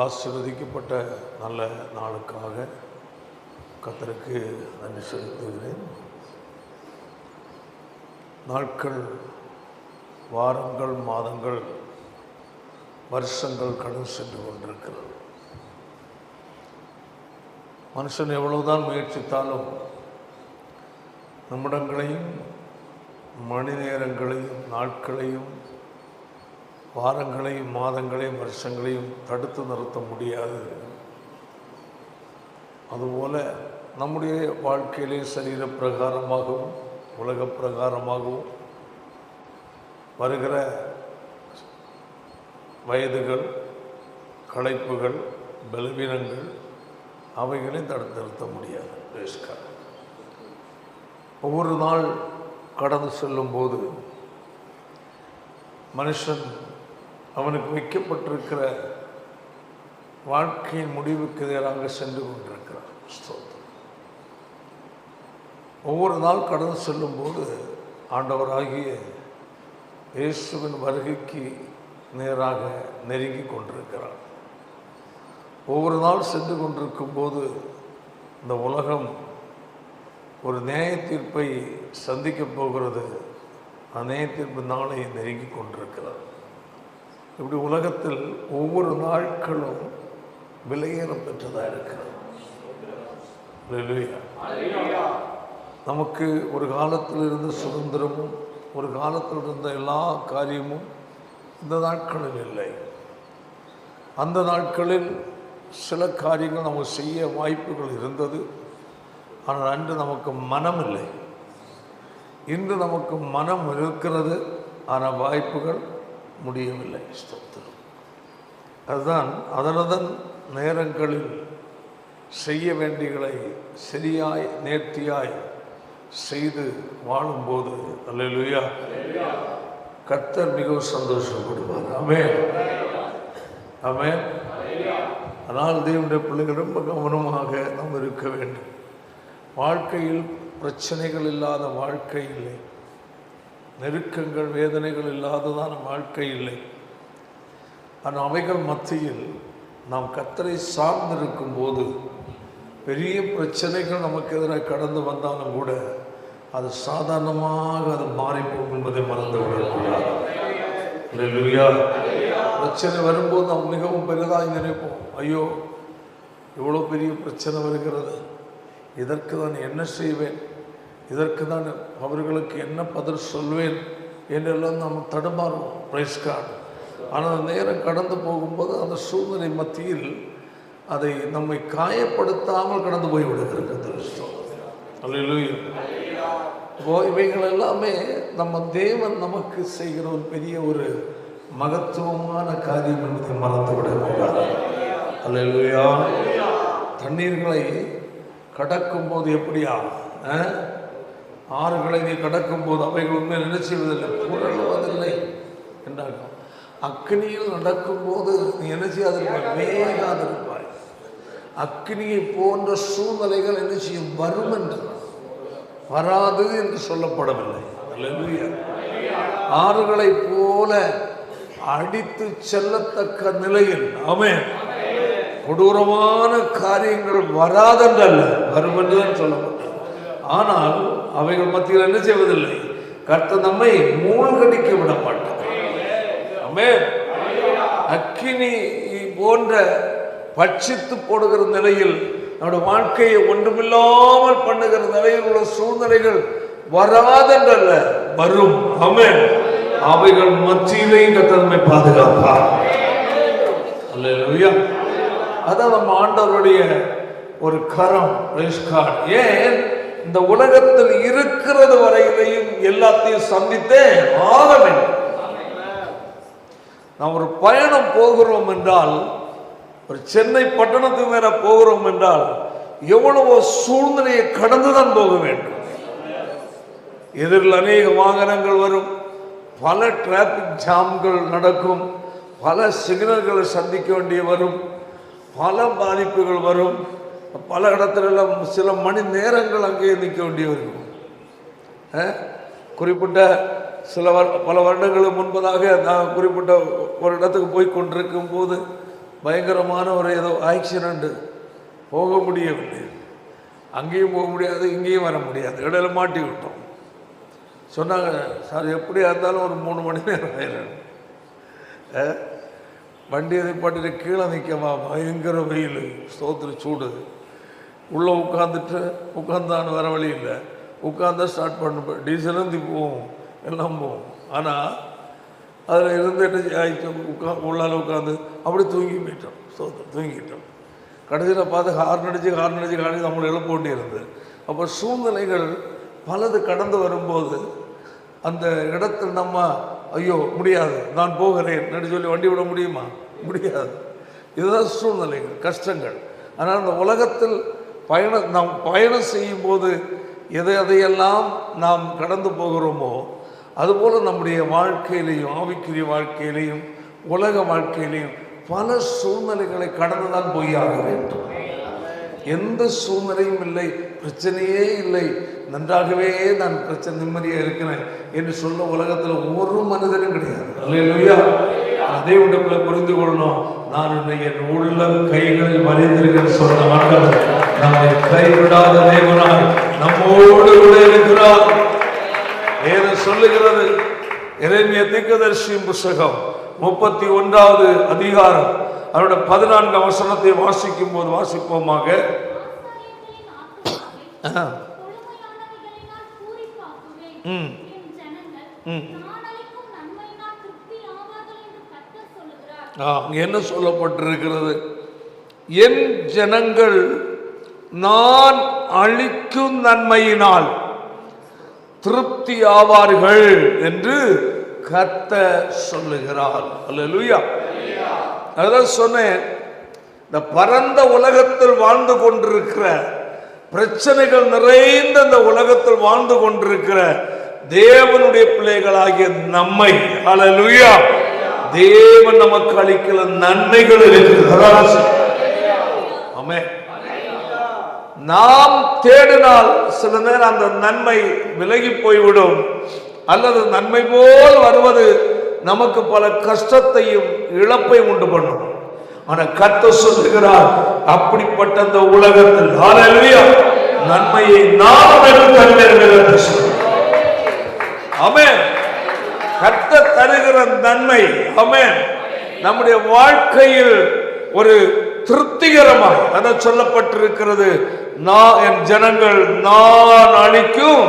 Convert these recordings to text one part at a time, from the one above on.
ஆசீர்வதிக்கப்பட்ட நல்ல நாளுக்காக கர்த்தருக்கு நன்றி செலுத்துகிறேன். நாட்கள், வாரங்கள், மாதங்கள், வருஷங்கள் கடந்து சென்று கொண்டிருக்கிறது. மனுஷன் எவ்வளவுதான் முயற்சித்தாலும் நிமிடங்களையும் மணி நேரங்களையும் நாட்களையும் வாரங்களையும் மாதங்களையும் வருஷங்களையும் தடுத்து நிறுத்த முடியாது. அதுபோல நம்முடைய வாழ்க்கையிலே சரீர பிரகாரமாகவும் உலக பிரகாரமாகவும் வருகிற வயதுகள், களைப்புகள், பலவீனங்கள் அவைகளை தடுத்து நிறுத்த முடியாது. ஒவ்வொரு நாள் கடந்து செல்லும்போது மனுஷன் அவனுக்கு வைக்கப்பட்டிருக்கிற வாழ்க்கையின் முடிவுக்கு எதிராக சென்று கொண்டிருக்கிறான். ஒவ்வொரு நாள் கடந்து செல்லும்போது ஆண்டவராகிய இயேசுவின் வருகைக்கு நேராக நெருங்கி கொண்டிருக்கிறான். ஒவ்வொரு நாள் சென்று கொண்டிருக்கும் போது இந்த உலகம் ஒரு நியாய தீர்ப்பை சந்திக்கப் போகிறது. அந்த நியாய தீர்ப்பு நாளை நெருங்கி கொண்டிருக்கிறார். இப்படி உலகத்தில் ஒவ்வொரு நாட்களும் விலையேறம் பெற்றதாக இருக்கிறது. நமக்கு ஒரு காலத்தில் இருந்த சுதந்திரமும் ஒரு காலத்தில் இருந்த எல்லா காரியமும் இந்த நாட்களில் இல்லை. அந்த நாட்களில் சில காரியங்கள் நமக்கு செய்ய வாய்ப்புகள் இருந்தது. ஆனால் அன்று நமக்கு மனம் இல்லை. இன்று நமக்கு மனம் இருக்கிறது, ஆனால் வாய்ப்புகள் முடியவில்லை. ஸ்தோத்திரம். அதுதான் அதனதன் நேரங்களில் செய்ய வேண்டியகளை சரியாய் நேர்த்தியாய் செய்து வாழும்போது அல்லேலூயா கர்த்தர் மிகவும் சந்தோஷப்படுவார். ஆமென், ஆமென். ஆனால் தேவனுடைய பிள்ளைகள் ரொம்ப கவனமாக நாம் இருக்க வேண்டும். வாழ்க்கையில் பிரச்சனைகள் இல்லாத வாழ்க்கை இல்லை, நெருக்கங்கள் வேதனைகள் இல்லாததான வாழ்க்கை இல்லை. ஆனால் அவைகள் மத்தியில் நாம் கர்த்தரை சார்ந்திருக்கும் போது பெரிய பிரச்சனைகள் நமக்கு எதிராக கடந்து வந்தாலும் கூட அது சாதாரணமாக அது மாறிப்போம் என்பதை மறந்து விடக்கூடாது. அல்லேலூயா. பிரச்சனை வரும்போது நாம் மிகவும் பெரிதாக நினைப்போம். ஐயோ, இவ்வளோ பெரிய பிரச்சனை வருகிறது, இதற்கு நான் என்ன செய்வேன், இதற்கு நான் அவர்களுக்கு என்ன பதில் சொல்வேன் என்றெல்லாம் நாம் தடுமாறுவோம். Price God. ஆனால் அந்த நேரம் கடந்து போகும்போது அந்த சூழ்நிலை மத்தியில் அதை நம்மை காயப்படுத்தாமல் கடந்து போய் விடுகிறது. அல்லேலூயா. இப்போ இவைகள் எல்லாமே நம்ம தேவன் நமக்கு செய்கிற ஒரு பெரிய ஒரு மகத்துவமான காரியம் என்பதை மறந்து விடக்கூடாது. அல்லேலூயா. தண்ணீர்களை கடக்கும் போது எப்படியா, ஆறுகளை நீ கடக்கும் போது அவைகள் உண்மையில் என்ன செய்வதில்லை, புரளுவதில்லை என்றார்கள். அக்னியில் நடக்கும்போது நீ என்ன செய்யாதிருப்பாய், வேகாதிருப்பாய். அக்னியை போன்ற சூழ்நிலைகள் என்ன செய்யும், வரும் என்று, வராது என்று சொல்லப்படவில்லை. அல்லேலூயா. ஆறுகளை போல அடித்து செல்லத்தக்க நிலையில் ஆமென் கொடூரமான காரியங்கள் வராதென்றல்ல, வரும் என்றுதான் சொல்லப்பட்டது. ஆனால் அவைகள் மத்தியில் என்ன செய்வதில்லை, கர்த்தர் நம்மை மூழ்கடிக்க விட மாட்டார். ஆமென். அக்கினி போன்ற பட்சித்து போடுகிற நிலையில் நம்முடைய வாழ்க்கையை ஒன்றுமில்லாமல் பண்ணுகிற நிலையில் உள்ள சூழ்நிலைகள் வராதென்றல்ல, வரும். ஆமென். அவைகள் மத்தியிலே கர்த்தர் நம்மை பாதுகாப்பார். அல்லேலூயா. அதான் நம்ம ஆண்டவருடைய ஒரு கரம். ஏன் இந்த உலகத்தில் இருக்கிறது வரையிலையும் எல்லாத்தையும் சந்தித்தே ஆக வேண்டும். நாம் ஒரு பயணம் போகிறோம் என்றால், ஒரு சென்னை பட்டணத்துக்கு மேல போகிறோம் என்றால் எவ்வளவோ சூழ்நிலையை கடந்துதான் போக வேண்டும். எதிரில் அநேக வாகனங்கள் வரும், பல டிராபிக் ஜாம்கள் நடக்கும், பல சிக்னல்களை சந்திக்க வேண்டிய வரும், பல பாதிப்புகள் வரும். பல இடத்துல சில மணி நேரங்கள் அங்கேயே நிற்க வேண்டிய இருக்கும். குறிப்பிட்ட பல வருடங்களுக்கு முன்பதாக நான் குறிப்பிட்ட ஒரு இடத்துக்கு போய் கொண்டிருக்கும் போது பயங்கரமான ஒரு ஏதோ ஆக்சிடென்ட், போக முடியவில்லை. அங்கேயும் போக முடியாது, இங்கேயும் வர முடியாது, இடையில மாட்டி விட்டோம். சொன்னாங்க, சார் எப்படியா இருந்தாலும் ஒரு 3 மணி நேரம் ஆயிடும். வண்டி எதை பாட்டிட்டு கீழே நிற்கவா, பயங்கர வெயில், ஸ்தோத்திர சூடு. உள்ளே உட்காந்தான்னு வர வழி இல்லை. உட்காந்தா ஸ்டார்ட் பண்ண டீசலும் போவோம், எல்லாம் போவோம். ஆனால் அதில் இருந்து என்ன ஆயிடுச்சு, உள்ளால் உட்காந்து அப்படி தூங்கி போயிட்டோம். தூங்கிட்டோம். கடைசியில் பார்த்து ஹார்ன் அடித்து நம்மளை எழுப்ப வேண்டியிருந்தது. அப்போ சூழ்நிலைகள் பலது கடந்து வரும்போது அந்த இடத்தில் நம்ம ஐயோ முடியாது, நான் போகிறேன் சொல்லி வண்டி விட முடியுமா? முடியாது. இதுதான் சூழ்நிலைகள், கஷ்டங்கள். ஆனால் அந்த உலகத்தில் நாம் பயணம் செய்யும்போது எதையெல்லாம் நாம் கடந்து போகிறோமோ அதுபோல் நம்முடைய வாழ்க்கையிலையும், ஆவிக்குரிய வாழ்க்கையிலையும், உலக வாழ்க்கையிலையும் பல சூழ்நிலைகளை கடந்துதான் போயாக வேண்டும். எந்த சூழ்நிலையும் இல்லை, பிரச்சனையே இல்லை, நன்றாகவே நான் பிரச்சனை நிம்மதியாக இருக்கிறேன் என்று சொல்ல உலகத்தில் ஒரு மனிதனும் கிடையாது. அல்லேலூயா. அதே உடம்புல புரிந்து கொள்ளணும். நான் என் உள்ள கைகளில் மறைந்திருக்கிறேன் சொன்ன ஆண்டவர் நம்மை கைவிடாத தேவனாய் நம்மோடு கூட இருக்கிறார். ஏது சொல்லுகிறது? எரேமியா தீர்க்கதரிசியின் புத்தகம் 31வது அதிகாரம் அவருடைய 14ஆம் வசனத்தை வாசிக்கும் போது வாசிப்போமாக. என்ன சொல்லப்பட்டிருக்கிறது? என் ஜனங்கள் நான் அளிக்கும் நன்மையினால் திருப்தி ஆவார்கள் என்று கர்த்தர் சொல்லுகிறார். அல்லேலூயா. அதான் சொன்னேன், இந்த பரந்த உலகத்தில் வாழ்ந்து கொண்டிருக்கிற, பிரச்சனைகள் நிறைந்த இந்த உலகத்தில் வாழ்ந்து கொண்டிருக்கிற தேவனுடைய பிள்ளைகளாகிய நம்மை, அல்லேலூயா, தேவன் நமக்கு அளிக்கிற நன்மைகள் இருக்கிறது. ஆமென். நாம் தேடினால் சில நேரம் அந்த நன்மை விலகி போய்விடும், அல்லது நன்மை போல் வருவது நமக்கு பல கஷ்டத்தையும் இழப்பையும் உண்டு பண்ணும். ஆனா கர்த்தர் சொல்லுகிறார், அப்படிப்பட்ட அந்த உலகத்தில் ஹல்லேலூயா நன்மையை நாம் பெறுகிறோம். ஆமென். கர்த்தர் தருகிற நன்மை, ஆமென், நம்முடைய வாழ்க்கையில் ஒரு திருப்திகரமாய் அத சொல்லப்பட்டிருக்கிறது. நான் என் ஜனங்கள் நான் அளிக்கும்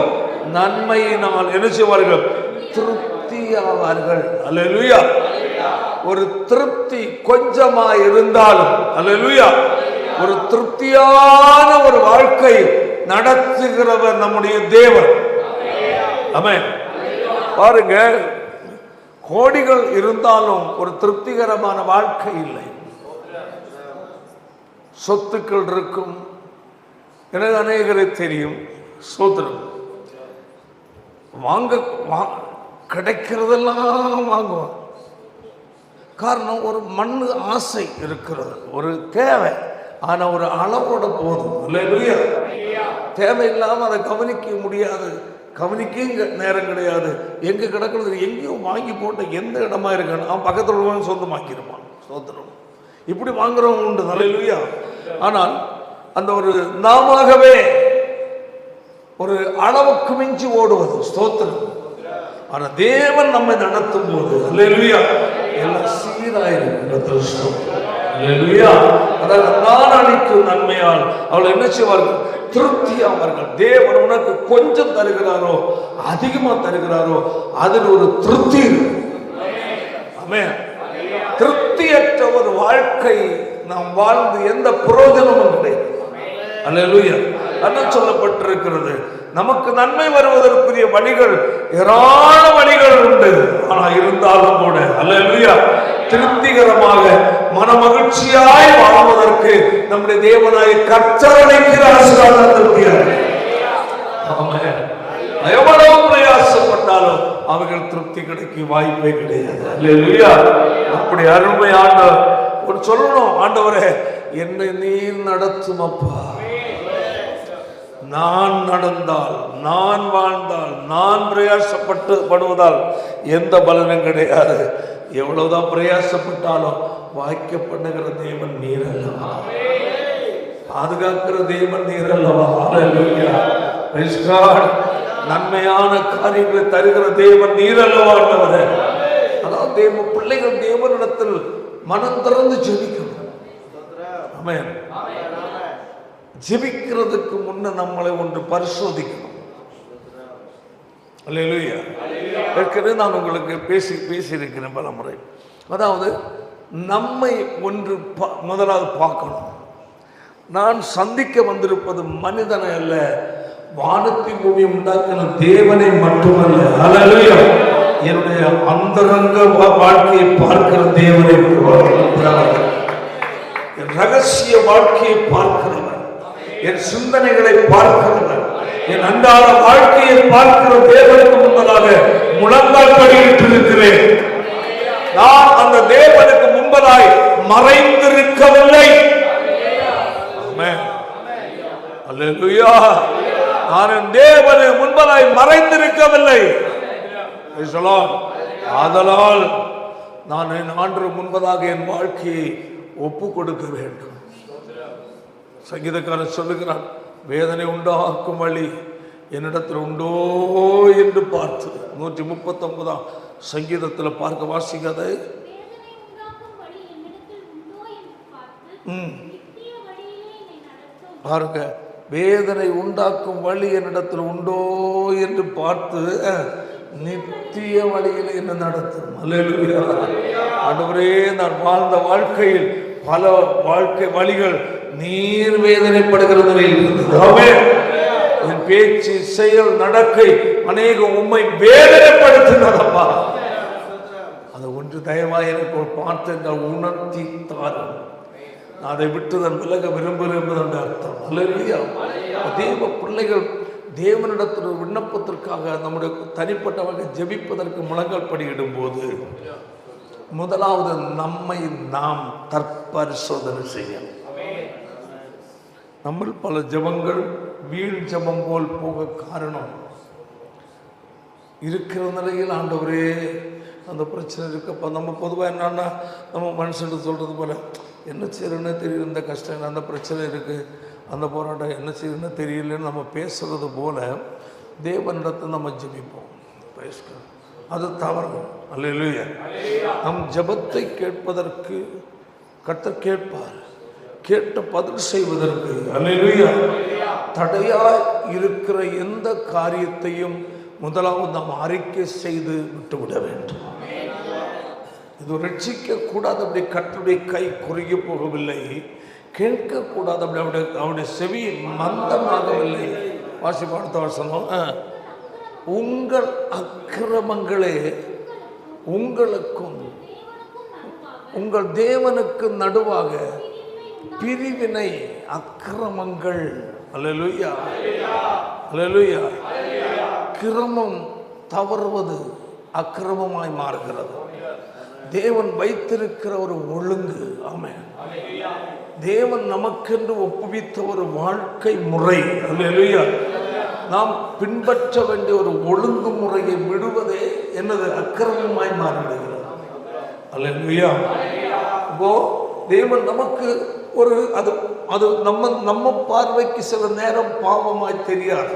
நன்மையினால் என்ன செய்வார்கள்? திருப்தியாவார்கள். அல்லேலூயா. ஒரு திருப்தி கொஞ்சமா இருந்தாலும், அல்லேலூயா, ஒரு திருப்தியான ஒரு வாழ்க்கை நடத்துகிறவர் நம்முடைய தேவன். ஆமென். பாருங்க, கோடிகள் இருந்தாலும் ஒரு திருப்திகரமான வாழ்க்கை இல்லை. சொத்துக்கள் இருக்கும். எனக்கு அநேகரை தெரியும், சோதரம் கிடைக்கிறதெல்லாம் வாங்குவாங்க. காரணம், ஒரு மண்ணு ஆசை இருக்கிறது, ஒரு தேவை. ஆனா ஒரு அளவோட போதும். இல்லையா? தேவையில்லாம அதை கவனிக்க முடியாது, கவனிக்க நேரம் கிடையாது. எங்க கிடக்கிறது, எங்கேயும் வாங்கி போட்ட எந்த இடமா இருக்கணும், அவன் பக்கத்தில் உள்ளவங்க சொந்தமாக்கிருப்பான். சோதரம் இப்படி வாங்குறவங்க உண்டு. நல்ல. ஆனால் அந்த ஒரு நாமவே ஒரு அளவுக்கு மிஞ்சி ஓடுவது ஸ்தோத்திரம். ஆனா தேவன் நம்மை நடத்தும் போது அல்லேலூயா எல்லாம் சீராயிருக்கும். அல்லேலூயா. அதாவது நான் அளிக்கும் நன்மையால் அவள் என்ன செய்வார்கள்? திருப்தி ஆவார்கள். தேவன் உனக்கு கொஞ்சம் தருகிறாரோ அதிகமா தருகிறாரோ அதில் ஒரு திருப்தி. ஆமென். திருப்தியற்ற ஒரு வாழ்க்கை நாம் வாழ்ந்து எந்த பிரயோஜனமும் கிடையாது. அல்லேலூயா. அதான் சொல்லப்பட்டிருக்கிறது, நமக்கு நன்மை வருவதற்குரிய வழிகள் ஏராள வழிகள் உண்டு. ஆனா இருந்தாலும் கூட அல்லேலூயா திருப்திகரமாக மன மகிழ்ச்சியாய் வாழ்வதற்கு நம்முடைய தேவனாய் கர்த்தர் அளிக்கிறார். எவ்வளவு பிரயாசப்பட்டாலும் அவர்கள் திருப்தி கிடைக்க வாய்ப்பே கிடையாது. அல்லேலூயா. அப்படி அருமையான ஒரு சொல்லணும், ஆண்டவரே என்னை நீர் நடத்தும் அப்பா. நான் நடந்தால், நான் வாழ்ந்தால், நான் பிரயாசப்பட்டு படுவதால் எந்த பலனும் கிடையாது. எவ்வளவுதான் பிரயாசப்பட்டாலும் வாய்க்க பண்ணுகிற தேவன் நீர் அல்லவா, பாதுகாக்கிற தேவன் நீர் அல்லவா. ஹல்லேலூயா. Praise God. நன்மையான காரியங்களை தருகிற தேவன் நீர் அல்லவா ஆண்டவரே. அதாவது தேவ பிள்ளைகள் தேவனிடத்தில் மனம் திறந்து ஜெபிக்கணும். ஆமென். ஜெபிக்கிறதுக்கு முன்ன நம்மளை ஒன்று பரிசோதிக்கணும். அல்லேலூயா. ஏற்கனவே நான் உங்களுக்கு பேசியிருக்கிறேன் பல முறை. அதாவது நம்மை ஒன்று முதலாவது பார்க்கணும். நான் சந்திக்க வந்திருப்பது மனிதனை அல்ல, வானத்தை பூமி உண்டாக்கின தேவனை மட்டுமல்ல. அல்லேலூயா. என்னுடைய அந்தரங்க வாழ்க்கையை பார்க்கிற தேவனை, என் ரகசிய வாழ்க்கையை பார்க்கிறவன், என் சிந்தனைகளை பார்க்கிறவன், என் அன்றாட வாழ்க்கையை பார்க்கிற தேவனுக்கு முன்பதாக முழங்கால் படியிட்டு இருக்கிறேன். நான் அந்த தேவனுக்கு முன்பதாய் மறைந்திருக்கவில்லை. அல்லேலூயா. நான் தேவனுக்கு முன்பதாய் மறைந்திருக்கவில்லை. ஆதலால் நான் என் ஆண்டு முன்பதாக என் வாழ்க்கையை ஒப்பு கொடுக்க வேண்டும். சங்கீதக்காரன் சொல்லுகிறான், வேதனை உண்டாக்கும் வழி என்னிடத்தில் உண்டோ என்று பார்த்து 139 சங்கீதத்தில் பார்க்க வாசிக்காத. பாருங்க, வேதனை உண்டாக்கும் வழி என்னிடத்தில் உண்டோ என்று பார்த்து நித்திய வழியில் என்ன நடத்தும். அல்லேலூயா. ஆண்டவரே, நான் வாழ்ந்த வாழ்க்கையில் பல வாழ்க்கை வழிகள் நீர் வேதனைப்படுகிறது. என் பேச்சு, செயல், நடக்கை அநேகம் உம்மை வேதனைப்படுத்தினதப்பா. அதை ஒன்று தயவாக எனக்கு ஒரு பார்த்து உணர்த்தி தாரும். அதை விட்டு நான் விலக விரும்புகிறேன் என்பது அர்த்தம். அல்லேலூயா. தேவ பிள்ளைகள் தேவனிடத்தில் விண்ணப்பத்திற்காக நம்முடைய தனிப்பட்ட வகை ஜெபிப்பதற்கு முழங்கால் படியிடும் போது முதலாவது நம்மை நாம் தற்பரிசோதனை செய்யணும். நம்ம பல ஜெபங்கள் வீண் ஜெபம் போல் போக காரணம் இருக்கிற நிலையில் ஆண்டவரே அந்த பிரச்சனை இருக்கப்போ நம்ம பொதுவாக என்னன்னா நம்ம மனுஷன் சொல்கிறது போல என்ன செய்யறதுன்னு தெரியல, இந்த கஷ்டம், அந்த பிரச்சனை இருக்குது, அந்த போராட்டம் என்ன செய்யணும்னு தெரியலன்னு நம்ம பேசுறது போல தேவனிடத்தை நம்ம ஜெபிப்போம். அது தவறு. அல்லேலூயா. நம் ஜெபத்தை கேட்பதற்கு கர்த்தர் கேட்பார். கேட்ட பதில் செய்வதற்கு அல்லேலூயா தடையாய் இருக்கிற எந்த காரியத்தையும் முதலாவது நாம் அறிக்கை செய்து விட்டுவிட வேண்டும். இது ரட்சிக்க கூடாது. அப்படி கர்த்தருடைய கை குறுகி போகவில்லை, கேட்கக்கூடாது. அப்படி அவருடைய செவி மந்தமாகவில்லை. வாசிப்பு அடுத்த வசனம், உங்கள் அக்கிரமங்களே உங்களுக்கும் உங்கள் தேவனுக்கு நடுவாக பிரிவினை, அக்கிரமங்கள். அல்லேலூயா. அல்லேலூயா. கிரமம் தவறுவது அக்கிரமமாய் மாறுகிறது. தேவன் வைத்திருக்கிற ஒரு ஒழுங்கு. ஆமென். தேவன் நமக்கென்று ஒப்புவித்த ஒரு வாழ்க்கை முறை. அல்லேலூயா. நாம் பின்பற்ற வேண்டிய ஒரு ஒழுங்கு முறையை விடுவதே என்னது அக்கிரமமாய் மாறிவிடுகிறது. அல்லேலூயா. இப்போ தேவன் நமக்கு ஒரு அது அது நம்ம பார்வைக்கு சில நேரம் பாவமாய் தெரியாது.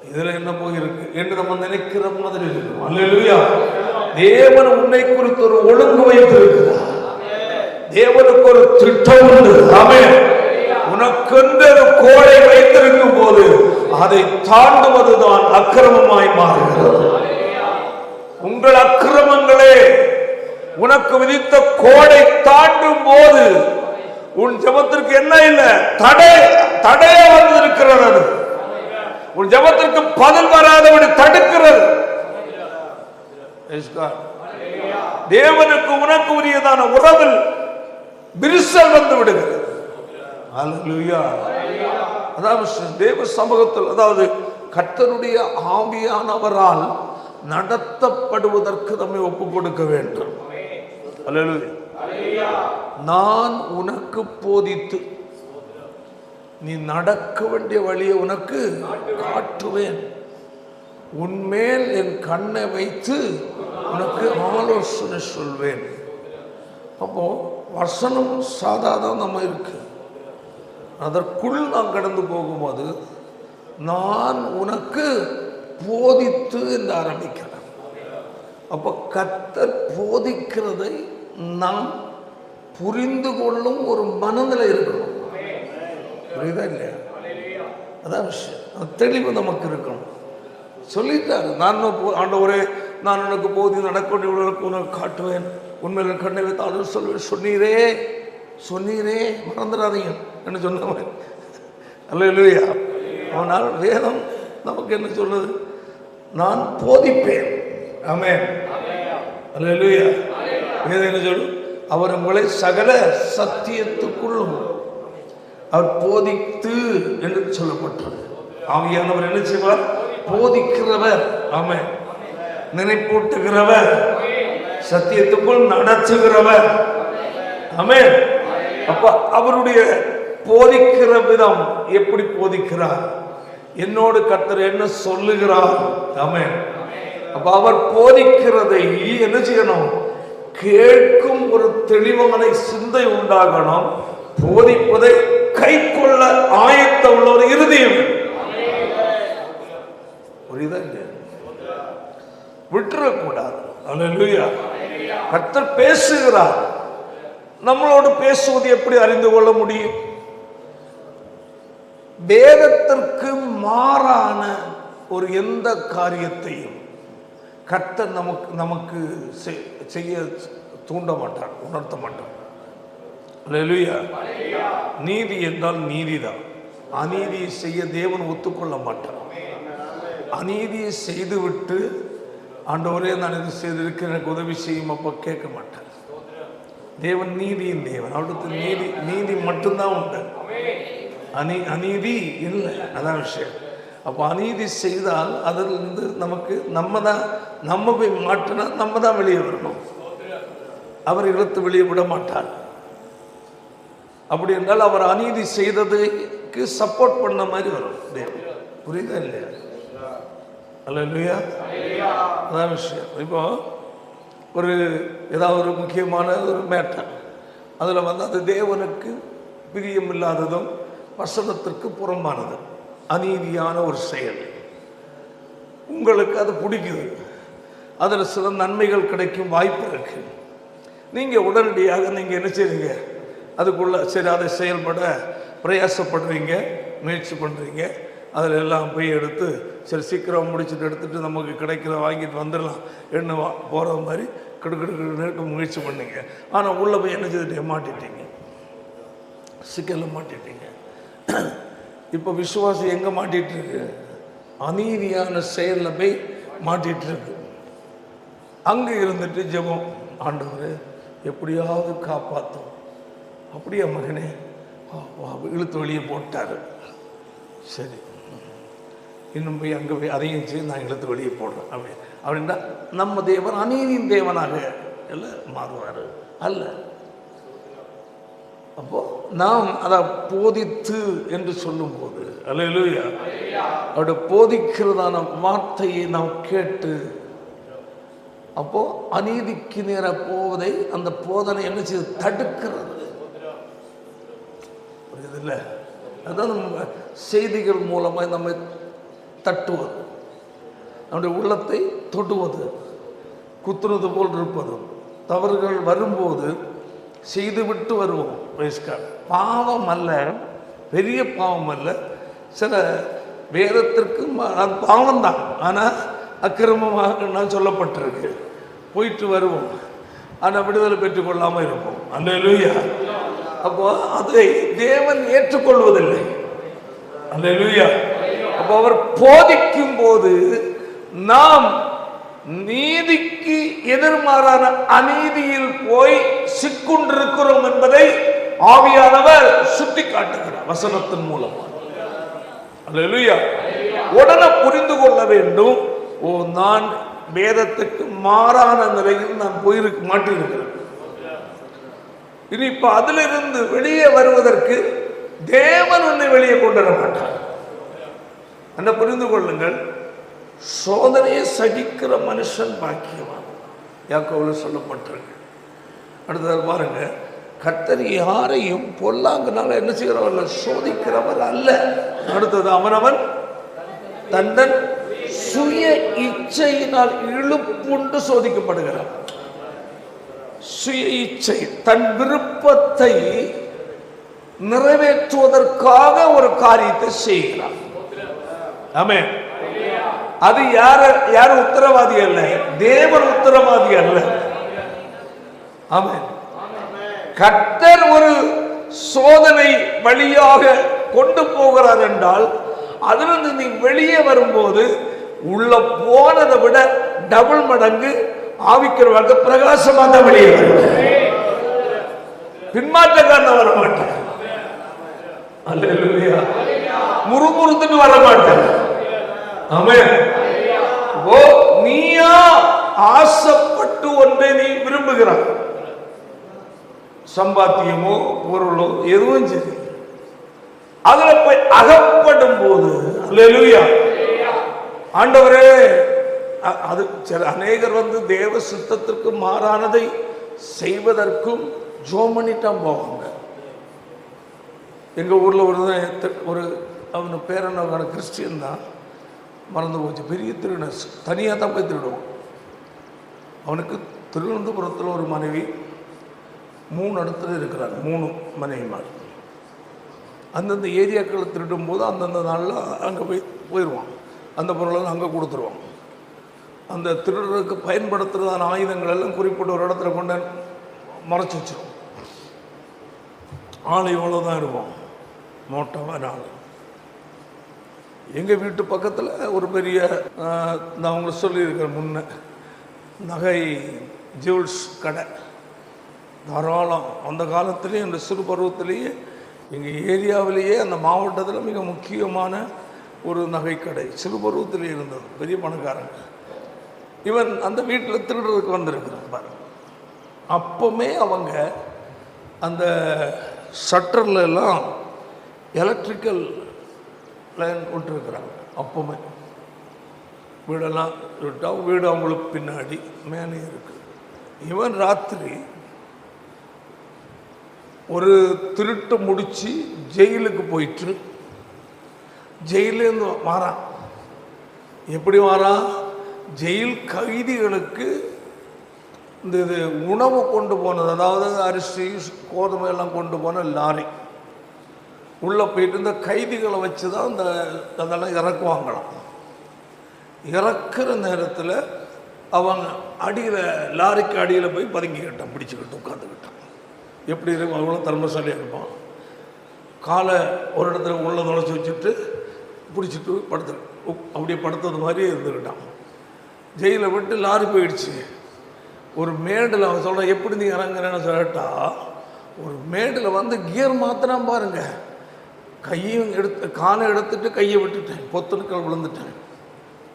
இதுல என்ன போயிருக்கு என்று நம்ம நினைக்கிற மாதிரி இருக்கும். அல்லேலூயா. தேவன் உன்னை குறித்து ஒரு ஒழுங்கு வைத்திருக்கிறார். தேவனுக்கு ஒரு திட்டம் உண்டு. ஆமென். உனக்கென்று ஒரு கோடை வைத்திருக்கும் போது அதை தாண்டுவதுதான் அக்கிரமமாய் மாறுகிறது. உங்கள் அக்கிரமங்களே உனக்கு விதித்த கோடை தாண்டும் போது உன் ஜெபத்திற்கு என்ன இல்லை, தடைய வந்திருக்கிறது. உன் ஜெபத்திற்கு பதில் வராதபடி தடுக்கிறது. தேவனுக்கு உனக்கு உரியதான உறவில் விரிசல் வந்து விடுகிறது. அல்லேலூயா. அதாவது தேவ சமூகத்தில், அதாவது கர்த்தருடைய ஆவியானவரால் நடத்தப்படுவதற்கு நம்மை ஒப்பு கொடுக்க வேண்டும். அல்லேலூயா. நான் உனக்கு போதித்து நீ நடக்க வேண்டிய வழியை உனக்கு காட்டுவேன். உன்மேல் என் கண்ணை வைத்து உனக்கு ஆலோசனை சொல்வேன். அப்போ வசனம் சாதாதான் நம்ம இருக்கு. அதற்குள் நாம் கடந்து போகும்போது நான் உனக்கு போதித்து என்று ஆரம்பிக்கிறேன். அப்போ கர்த்தர் போதிக்கிறதை நாம் புரிந்து கொள்ளும் ஒரு மனநிலை இருக்கணும். புரியுதா இல்லையா? அதான் விஷயம். தெளிவு நமக்கு இருக்கணும். சொல்லிட்டாரு, நான் ஆண்டவரே நான் உனக்கு போதி நடக்க உனக்கு காட்டுவேன், உண்மையில கண்ணை வைத்து சொல்லுவேன் சொன்னீரே மறந்துடாதீங்க என்ன சொன்ன. அல்லேலூயா. ஆனால் வேதம் நமக்கு என்ன சொல்லுது? நான் போதிப்பேன். ஆமென். அல்லேலூயா. வேதம் என்ன சொல்லு? அவர் உங்களை சகல சத்தியத்துக்குள்ளும் அவர் போதித்து என்று சொல்லப்பட்டது. ஆவியானவர் என்ன செய்வார்? போதிக்கிறவர். ஆமென். நினைப்பூட்டுகிறவர், சத்தியத்துக்குள் நடத்துகிறவர். ஆமென். அப்ப அவருடைய போதிக்கிற விதம் எப்படி போதிக்கிறார்? என்னோடு கர்த்தர் என்ன சொல்லுகிறார்? ஆமென். அப்ப அவர் போதிக்கிறதை என்ன செய்யணும்? கேட்கும் ஒரு தெளிவான சிந்தை உண்டாகணும். போதிப்பதை கை கொள்ள ஆயத்த உள்ள ஒரு இருதயம். புரியுதா இல்லையா? விட்டுறக்கூடாது. அல்லேலூயா. கர்த்தர் பேசுகிறார். நம்மளோடு பேசுவது எப்படி அறிந்து கொள்ள முடியும்? வேதத்திற்கு மாறான ஒரு எந்த காரியத்தையும் கர்த்தர் நமக்கு செய்ய தூண்ட மாட்டார், உணர்த்த மாட்டார். அல்லேலூயா. நீதி என்றால் நீதிதான். அநீதியை செய்ய தேவன் ஒத்துக்கொள்ள மாட்டார். அநீதியை செய்துவிட்டு ஆண்டவரே நான் இது செய்திருக்க எனக்கு உதவி செய்யும் அப்ப கேட்க மாட்டார். தேவன் நீதியின் தேவன். அவருக்கு நீதி மட்டும்தான் உண்டு, அநீதி இல்லை. அதான் விஷயம். அப்போ அநீதி செய்தால் அதிலிருந்து நமக்கு நம்ம போய் மாற்றினா நம்ம தான் வெளியே வரணும். அவர் இழுத்து வெளியே விட மாட்டார். அப்படி என்றால் அவர் அநீதி செய்ததுக்கு சப்போர்ட் பண்ண மாதிரி வரும் தேவன். புரியுதா இல்லையா? அல்லேலூயா. அதான் விஷயம். இப்போ ஏதாவது ஒரு முக்கியமான ஒரு மேட்டர், அதில் அது தேவனுக்கு பிரியமில்லாததும் வசனத்திற்கு புறம்பானதும் அநீதியான ஒரு செயல். உங்களுக்கு அது பிடிக்குது, அதில் சில நன்மைகள் கிடைக்கும் வாய்ப்பு இருக்கு. நீங்கள் உடனடியாக நீங்கள் என்ன செய்றீங்க? அதுக்குள்ள சரி அதை செயல்பட பிரயாசப்படுறீங்க, முயற்சி பண்ணுறீங்க. அதில் எல்லாம் போய் எடுத்து சரி சீக்கிரம் முடிச்சுட்டு எடுத்துகிட்டு நமக்கு கிடைக்கிறத வாங்கிட்டு வந்துடலாம் என்ன போகிற மாதிரி கிடுக்கிட்டு முயற்சி பண்ணீங்க. ஆனால் உள்ளே போய் என்ன செய்துட்டு மாட்டிட்டீங்க, சிக்கலில் மாட்டிட்டீங்க. இப்போ விசுவாசி எங்கே மாட்டிகிட்டு இருக்கு? அநீதியான செயலில் போய் மாட்டிகிட்டு இருக்கு. அங்கே இருந்துட்டு ஜெபம், ஆண்டவரே எப்படியாவது காப்பாற்றும். அப்படியே மகனே இழுத்து வெளியே போட்டார். சரி, இன்னும் போய் அங்கே போய் அதையும் செய்து நான் இழுத்து வெளியே போடுறேன் அப்படின்னா நம்ம தேவன் அநீதியின் தேவனாக எல்லாம் மாறுவார் அல்ல. அப்போ நாம் அதை போதித்து என்று சொல்லும்போது அல்லேலூயா, அவருடைய போதிக்கிறதான வார்த்தையை நாம் கேட்டு அப்போ அநீதிக்கு நேர போவதை அந்த போதனை என்ன செய்து தடுக்கிறது. புரியுதில்லை? அதான் நம்ம செய்திகள் மூலமாக நம்மை தட்டுவது, நம்முடைய உள்ளத்தை தொடுவது, குத்துறது போல் இருப்பதும். தவறுகள் வரும்போது செய்துவிட்டு வருவோம். பாவம் அல்ல, பெரிய பாவம் அல்ல, சில வேதத்திற்கு அது பாவம்தான், ஆனால் அக்கிரமமாக நான் சொல்லப்பட்டிருக்கு. போயிட்டு வருவோம், ஆனால் விடுதலை பெற்றுக்கொள்ளாமல் இருப்போம். அல்லேலூயா. அப்போ அதை தேவன் ஏற்றுக்கொள்வதில்லை. அல்லேலூயா. அப்போ அவர் போதிக்கும் போது நாம் நீதிக்கு எதிர்மாறான அநீதியில் போய் சிக்குண்டிருக்கிறோம் என்பதை ஆவியானவர் சுட்டி காட்டுகிறார் வசனத்தின் மூலமாக. அல்லேலூயா. உடனே புரிந்து கொள்ள வேண்டும், ஓ நான் வேதத்துக்கு மாறான நிலையில் நான் போயிருக்க மாட்டிருக்கிறேன். இனி இப்ப அதிலிருந்து வெளியே வருவதற்கு தேவன் உன்னை வெளியே கொண்டு வர மாட்டார். என்ன புரிந்து கொள்ளுங்கள், சோதனையை சகிக்கிற மனுஷன் பாக்கியவான். யாக்கோபில் சொல்லப்பட்டிருக்கு. அடுத்தது பாருங்க, கர்த்தர் யாரையும் பொல்லாங்கனால என்ன செய்கிறவர்? சோதிக்கிறவர் அல்ல. அடுத்தது, அவனவன் தந்தன் சுய இச்சையினால் இழுப்புண்டு சோதிக்கப்படுகிறான். சுய இச்சை, தன் விருப்பத்தை நிறைவேற்றுவதற்காக ஒரு காரியத்தை செய்கிறான். ஆமென். அது யார் உத்தரவாதி அல்ல, தேவன் உத்தரவாதி அல்ல. ஆமென். கர்த்தர் ஒரு சோதனை வழியாக கொண்டு போகிறார் என்றால் அதிலிருந்து நீ வெளியே வரும்போது உள்ள போனதை விட டபுள் மடங்கு ஆவிக்கிறவங்க பிரகாசமாக தான் வெளியே வரும். பின்மாற்றக்காரன் வர மாட்டேன், அல்லேலூயா, முறுமுறுத்துட்டு வர மாட்டேன். ஆமென். ஓ, நீயா ஆசைப்பட்டு ஒன்றை நீ விரும்புகிறாய், சம்பாத்தியமோ பொருளோ எதுவும் சரி, அதுல போய் அகப்படும் போது அல்லேலூயா, ஆண்டவரே, அது சில அநேகர் தேவ சித்தத்திற்கு மாறானதை செய்வதற்கும் ஜோம் பண்ணிட்டான் போவாங்க. எங்க ஊர்ல ஒரு அவனு பேரன் கிறிஸ்டியன் தான், மறந்து போச்சு, பெரிய திருடர், தனியாக தான் போய் திருடுவான். அவனுக்கு திருவனந்தபுரத்தில் ஒரு மனைவி, 3 இடத்துல இருக்கிறாங்க, 3 மனைவிமார். அந்தந்த ஏரியாக்களை திருடும் போது அந்தந்த நாளில் அங்கே போயிடுவான், அந்த பொருளெல்லாம் அங்கே கொடுத்துருவான். அந்த திருடருக்கு பயன்படுத்துகிறதான ஆயுதங்கள் எல்லாம் குறிப்பிட்ட ஒரு இடத்துல கொண்டு மறைச்சி வச்சிருவோம். ஆள் இவ்வளோ தான் இருக்கும், மோட்டமான ஆள். எங்கள் வீட்டு பக்கத்தில் ஒரு பெரிய, நான் உங்களுக்கு சொல்லியிருக்கிறேன் முன்ன, நகை ஜுவல்ஸ் கடை தாராளம். அந்த காலத்திலேயே, அந்த சிறு பருவத்திலேயே எங்கள் ஏரியாவிலேயே அந்த மாவட்டத்தில் மிக முக்கியமான ஒரு நகைக்கடை சிறு பருவத்திலே இருந்தது, பெரிய பணக்காரங்க. இவன் அந்த வீட்டில் திருடுறதுக்கு வந்திருக்கிறான் பாருங்க. அப்போவுமே அவங்க அந்த ஷட்டர்ல எல்லாம் எலக்ட்ரிக்கல் லைன் விட்டுருக்குறாங்க. அப்போவுமே வீடெல்லாம் விட்டா, வீடு அவங்களுக்கு பின்னாடி மேலே இருக்கு. இவன் ராத்திரி ஒரு திருட்டு முடிச்சு ஜெயிலுக்கு போயிட்டு ஜெயிலேருந்து மாறான். எப்படி மாறான்? ஜெயில் கைதிகளுக்கு இந்த இது உணவு கொண்டு போனது, அதாவது அரிசி கோதுமை எல்லாம் கொண்டு போன லாரி உள்ளே போயிட்டு இந்த கைதிகளை வச்சு தான் இந்த அதெல்லாம் இறக்குவாங்களாம். இறக்குற நேரத்தில் அவங்க அடியில், லாரிக்கு அடியில் போய் பதுங்கிக்கிட்டான், பிடிச்சிக்கிட்டு உட்காந்துக்கிட்டான். எப்படி இருக்கும், அவ்வளோ திறமைசாலியாக இருப்பான். காலை ஒரு இடத்துல உள்ள நுழைச்சி வச்சுட்டு பிடிச்சிட்டு படுத்து, அப்படியே படுத்தது மாதிரியே இருந்துக்கிட்டான். ஜெயிலை விட்டு லாரி போயிடுச்சு. ஒரு மேடில் அவன் சொல்கிறான், எப்படி நீ இறங்குறேன்னு சொல்லட்டா, ஒரு மேடில் கியர் மாத்திரம் பாருங்க, கையும் எடுத்து காலை எடுத்துட்டு கையை விட்டுட்டேன், பொத்துணுக்கள் விழுந்துட்டேன்.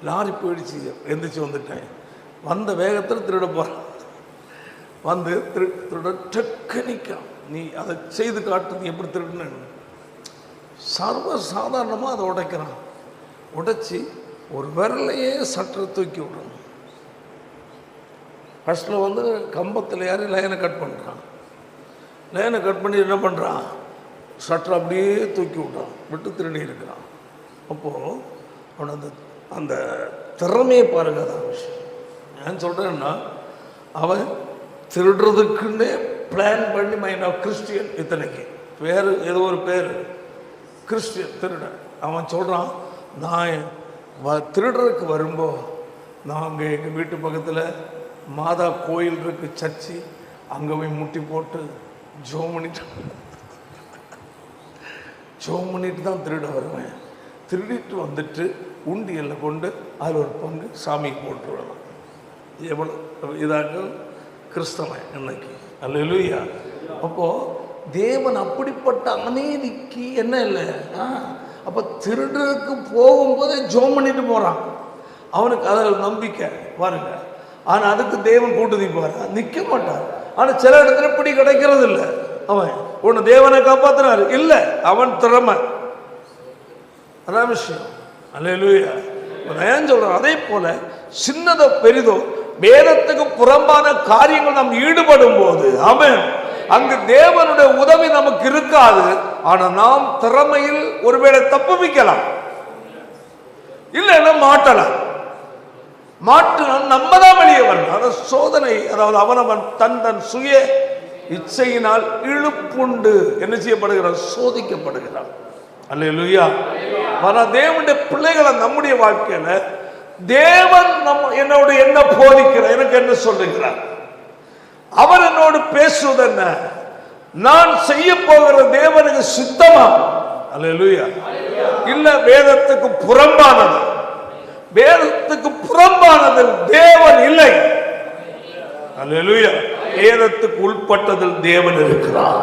லாரி போயிடுச்சு, எந்திரிச்சு வந்துட்டேன். வந்த வேகத்தில் திருட போகிறான். திருட டெக்னிக்கா, நீ அதை செய்து காட்டு, நீ எப்படி திருடுன்னு சர்வ சாதாரணமாக அதை உடைக்கிறான். உடைச்சி ஒரு விரலையே சட்டை தூக்கி விடணும். ஃபஸ்ட்டில் கம்பத்தில் யாரு லைனை கட் பண்ணுறான். லைனை கட் பண்ணி என்ன பண்ணுறான், சட்டை அப்படியே தூக்கி விட்டான், விட்டு திருடி இருக்கிறான். அப்போது அவன் அந்த திறமையை பாருங்க. அதான் விஷயம். ஏன்னு சொல்கிறேன்னா, அவன் திருடுறதுக்குன்னே பிளான் பண்ணி கிறிஸ்டியன், இத்தனைக்கு பேர் ஏதோ ஒரு பேர் கிறிஸ்டியன் திருடன். அவன் சொல்கிறான், நான் திருடுறதுக்கு வரும்போது நாங்கள் எங்கள் வீட்டு பக்கத்தில் மாதா கோயில் இருக்கு, சர்ச்சு, அங்கே போய் முட்டி போட்டு ஜோம் பண்ணிட்டு தான் திருட வருவேன். திருடிட்டு வந்துட்டு உண்டியலில் கொண்டு அதில் ஒரு பங்கு சாமிக்கு போட்டுருவேன். எவ்வளோ இதாக கிறிஸ்தவன் இன்னைக்கு, அல்லேலூயா. அப்போது தேவன் அப்படிப்பட்ட அநீதிக்கு என்ன இல்லை. அப்போ திருடுறதுக்கு போகும்போதே ஜோம் பண்ணிட்டு போகிறான். அவனுக்கு அதில் நம்பிக்கை பாருங்க. ஆனால் அதுக்கு தேவன் கூட்டு நிற்பார், நிற்க மாட்டார். ஆனால் சில இடத்துல இப்படி கிடைக்கிறது இல்லை. அவன் ஒன்று தேவனை காப்பாற்றினார் இல்லை, அவன் திறமை, அதான் விஷயம். அல்லேலூயா. ஏன் சொல்கிறேன், அதே போல் சின்னதோ பெரிதோ வேதத்துக்கு புறம்பான காரியங்கள் நாம் ஈடுபடும் போது ஆமென், அங்கு தேவனுடைய உதவி நமக்கு இருக்காது. ஆனா நாம் திறமையில் ஒருவேளை தப்புவிக்கலாம், இல்லைன்னா மாட்டலாம். நம்ம தான் வெளியே வரணும். அத சோதனை, அதாவது அவனவன் தன் சுய இச்சையினால் இழுப்புண்டு என்ன செய்யப்படுகிறான், சோதிக்கப்படுகிறான். அல்லேலூயா. ஆனா தேவனுடைய பிள்ளைகளை நம்முடைய வாழ்க்கையில தேவன் என்னோடு என்ன போதிக்கிறார், எனக்கு என்ன சொல்லுகிறார், அவர் என்னோடு பேசுவது என்ன, நான் செய்ய போகிற தேவனுக்கு சித்தமா, அல்லேலூயா, இல்ல வேதத்துக்கு புறம்பானது, வேதத்துக்கு புறம்பானதில் தேவன் இல்லை, அல்லேலூயா, வேதத்துக்கு உட்பட்டதில் தேவன் இருக்கிறார்.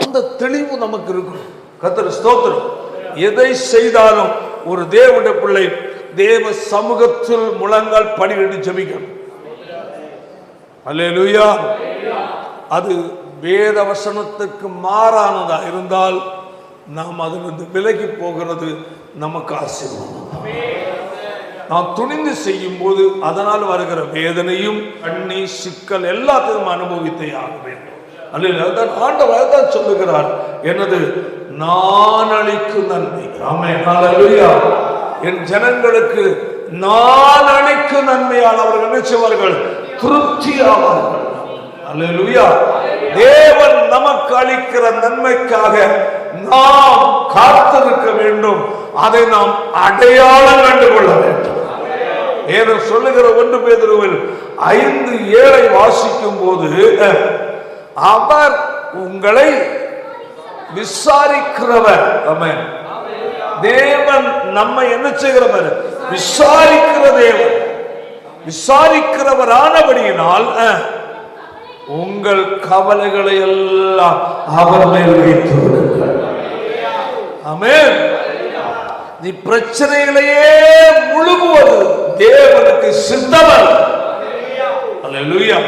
அந்த தெளிவு நமக்கு இருக்கும். கர்த்தர் ஸ்தோத்திரம். எதை செய்தாலும் ஒரு தேவனுடைய பிள்ளை தேவ சமூகத்தில் முழங்கால் படியிட்டு ஜெபிக்கணும். அல்லேலூயா. அது வேத வசனத்துக்கு மாறானதா இருந்தால் நாம் அதிலிருந்து விலகி போகிறது நமக்கு ஆசீர்வாதம். நாம் துணிந்து செய்யும் போது அதனால் வருகிற வேதனையும் கண்ணீர் சிக்கல் எல்லாத்தையும் அனுபவித்தே ஆக வேண்டும். அல்ல ஆண்டவர் தான் சொல்லுகிறார், எனது நான் அளிக்கும் நன்மை. ஆமென். ஹல்லேலூயா. என் ஜனங்களுக்கு நான் அளிக்கும் நன்மையால் அவர்கள் என்ன செய்வார்கள், திருப்தி ஆவார்கள். அல்லேலூயா. தேவன் நமக்கு அளிக்கிற நன்மைக்காக நாம் காத்திருக்க வேண்டும். அதை நாம் அடையாளம் கண்டுகொள்ள வேண்டும். ஏதோ சொல்லுகிற 1 பேதுருவில் 5:7 வாசிக்கும் போது, அவர் உங்களை விசாரிக்கிறவர். ஆமென். தேவன் நம்மை என்ன செய்கிறவர், விசாரிக்கிற தேவன், விசாரிக்கிறவர் ஆனபடியினால் உங்கள் கவலைகளை எல்லாம் அவர் மேல் வைத்து விடுங்கள். ஆமென். நீ பிரச்சனைகளையே முழுகுவது தேவனுக்கு சித்தமல்ல. அல்லேலூயா.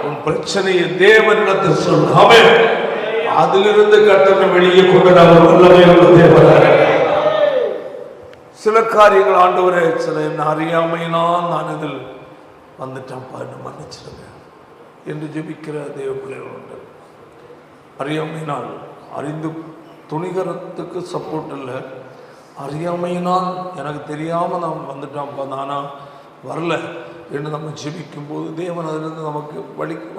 உன் பிரச்சனையை தேவனிடத்தில் சொல். ஆமென். அதிலிருந்து கர்த்தரை வெளியே கொண்டு அவர் வல்லமை உள்ள தேவனாக. சில காரியங்கள் ஆண்டவரே, சில என்ன அறியாமையினால் நான் இதில் வந்துட்டேன், மன்னிச்சிருங்க என்று ஜெபிக்கிற தேவ பிள்ளைகள் உண்டு. அறியாமையினால், அறிந்து துணிகரத்துக்கு சப்போர்ட் இல்லை, அறியாமையினால் எனக்கு தெரியாமல் நாம் வந்துட்டோம்ப்பா, நானா வரல என்று நம்ம ஜெபிக்கும் போது தேவன் அதிலிருந்து நமக்கு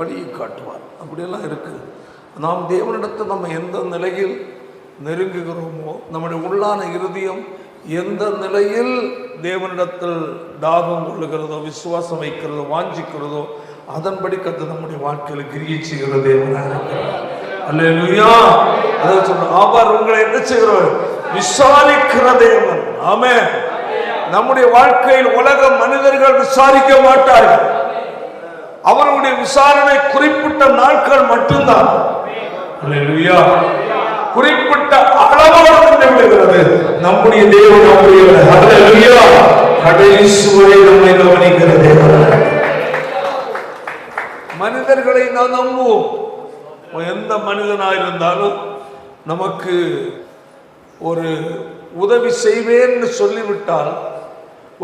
வழியை காட்டுவார். அப்படியெல்லாம் இருக்குது. நாம் தேவனிடத்தை நம்ம எந்த நிலையில் நெருங்குகிறோமோ, நம்முடைய உள்ளான இருதயம் எந்த நிலையில் தேவனிடத்தில் தாகம் கொள்ளுகிறதோ, விசுவாசம் வைக்கிறதோ, வாஞ்சிக்கிறதோ, அதன்படி கர்த்தர் நம்முடைய வாழ்க்கையில் கிரியை செய்கிற தேவனாக இருக்கிறார். அல்லேலூயா. அதான் சொல்றேன், அவர் உங்களை என்ன செய்கிறவர், விசாரிக்கிற தேவன். ஆமென். நம்முடைய வாழ்க்கையில் உலக மனிதர்கள் விசாரிக்க மாட்டார்கள். அவருடைய விசாரணை குறிப்பிட்ட நாட்கள் மட்டும்தான். அல்லேலூயா. குறிப்பிட்ட அளவோடு விடுகிறது. நம்முடைய தேவன் அப்படியவர். அல்லேலூயா. கடைசி வரை நம்மை கவனிக்கிற தேவன். மனிதர்களை நாம் நம்புவோம். எந்த மனிதனாயிருந்தாலும் நமக்கு ஒரு உதவி செய்வேன்னு சொல்லிவிட்டால்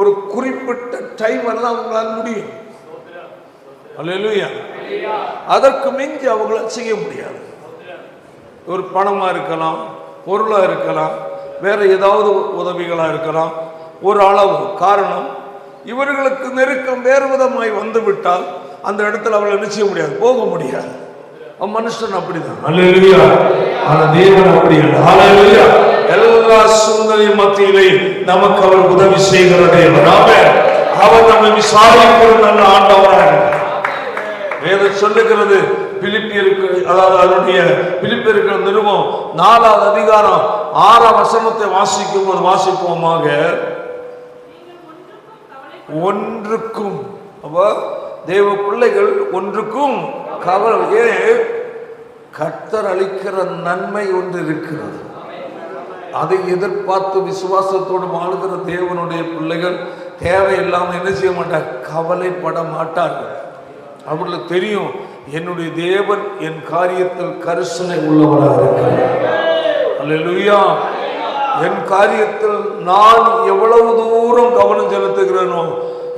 ஒரு குறிப்பிட்ட டைம் எல்லாம் அவங்களால் முடியும். அல்லேலூயா. அதற்கு மிஞ்சி அவங்களால் செய்ய முடியாது. ஒரு பணமா இருக்கலாம், பொருளா இருக்கலாம், வேற ஏதாவது உதவிகளா இருக்கலாம். ஒரு அளவு காரணம், இவர்களுக்கு நெருக்கம் வேறு விதமாய் வந்து விட்டால் அந்த இடத்துல அவளை என்ன செய்ய முடியாது, போக முடியாது. மனுஷன் அப்படிதான். அல்லேலூயா. ஆனா தேவன் அப்படி இல்லை. அல்லேலூயா. எல்லா சூழ்நிலை மத்தியிலே நமக்கு அவர் உதவி செய்கிற தேவன். ஆமென். அவர் நம்மை விசாரிக்கிற நல்ல ஆண்டவராக. வேதம் சொல்லுகிறது, பிலிப்பியருக்கு, அதாவது அதனுடைய பிலிப்பியருக்கு நிருபம் 4வது அதிகாரம் 6ஆம் வசனத்தை வாசிக்கும் போது வாசிப்போமாக, ஒன்றுக்கும், அப்ப தேவ பிள்ளைகள் ஒன்றுக்கும் கவலை, கர்த்தர் அளிக்கிற நன்மை ஒன்று இருக்கிறது. அதை எதிர்பார்த்து விசுவாசத்தோடு வாழ்கிற தேவனுடைய பிள்ளைகள் தேவையில்லாமல் என்ன செய்ய மாட்டார், கவலைப்பட மாட்டார்கள். அவர்களுக்கு தெரியும், என்னுடைய தேவன் என் காரியத்தில் கரிசனை உள்ளவராக இருக்கிறார். அல்லேலூயா. என் காரியத்தில் நான் எவ்வளவு தூரம் கவனம் செலுத்துகிறேனோ,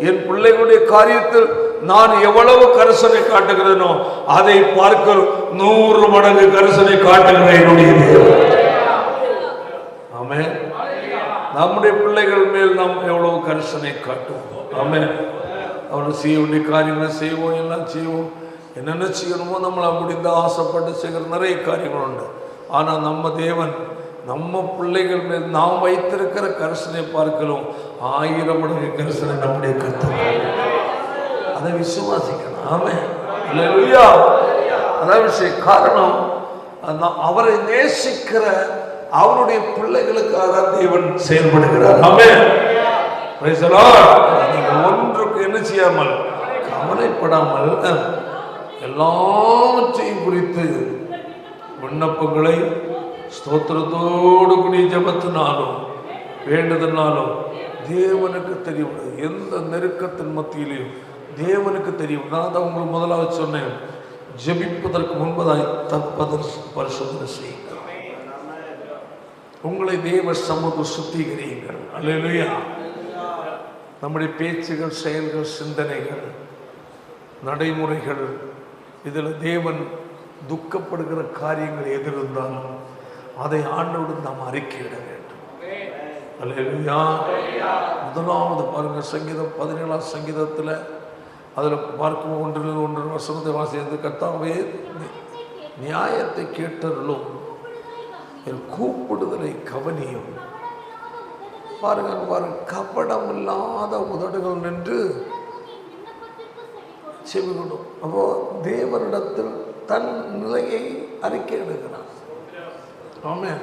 என் பிள்ளைகளுடைய காரியத்தில் நான் எவ்வளவு கரிசனை காட்டுகிறேனோ அதை பார்க்க 100 மடங்கு கரிசனை காட்டுகிறேன் என்னுடைய தேவன். ஆமென். நம்முடைய பிள்ளைகள் மேல் நாம் எவ்வளவு கரிசனை காட்டுவோம். ஆமென். அவர்கள் செய்ய வேண்டிய காரியங்களை செய்வோம், எல்லாம் செய்வோம். என்னென்ன செய்யணுமோ நம்மளை முடிந்த ஆசைப்பட்டு செய்கிற நிறைய காரியங்கள் உண்டு. ஆனால் நம்ம தேவன் நம்ம பிள்ளைகள் மேல் நாம் வைத்திருக்கிற கரிசனை பார்க்கலாம் 1000 மடங்கு கரிசனை நம்முடைய கர்த்தர். அதை விசுவாசிக்கணும். ஆமென். அல்லேலூயா. அதான் விஷயம். காரணம் அவரை நேசிக்கிற அவருடைய பிள்ளைகளுக்காக தேவன் செயல்படுகிறார். ஆமென். Praise the Lord. நீங்கள் ஒன்றுக்கு என்ன செய்யாமல் கவலைப்படாமல் எல்லாவற்றையும் குறித்து விண்ணப்பங்களை ஸ்தோத்திரத்தோடு கூடிய ஜெபத்தினாலும் வேண்டுதனாலும் தேவனுக்கு தெரியும். எந்த நெருக்கத்தின் மத்தியிலையும் தேவனுக்கு தெரியும். நான் தான் உங்களுக்கு முதலாவது சொன்னேன், ஜெபிப்பதற்கு முன்பதாய் பரிசோதனை செய்யுங்கள். உங்களை தேவ சமூக சுத்திகரியுங்கள். அல்லேலூயா. நம்முடைய பேச்சுகள், செயல்கள், சிந்தனைகள், நடைமுறைகள், இதில் தேவன் துக்கப்படுகிற காரியங்கள் எது இருந்தாலும் அதை ஆண்டவருடன் நாம் அறிக்கையிட வேண்டும். அல்லேலூயா. முதலாவது பாருங்க, சங்கீதம் 17ஆம் சங்கீதத்தில் அதில் பார்க்கும் 1 வசனத்தை வாசித்து, கர்த்தாவே நியாயத்தை கேட்டருளும், என் கூப்பிடுதலை கவனியும். பாருங்க பாருங்க, கபடம் இல்லாத உதடுகள் நின்று செவிகொடும். அப்போ தேவனிடத்தில் தன் நிலையை அறிக்கையிடுகிறான். ஆமென்.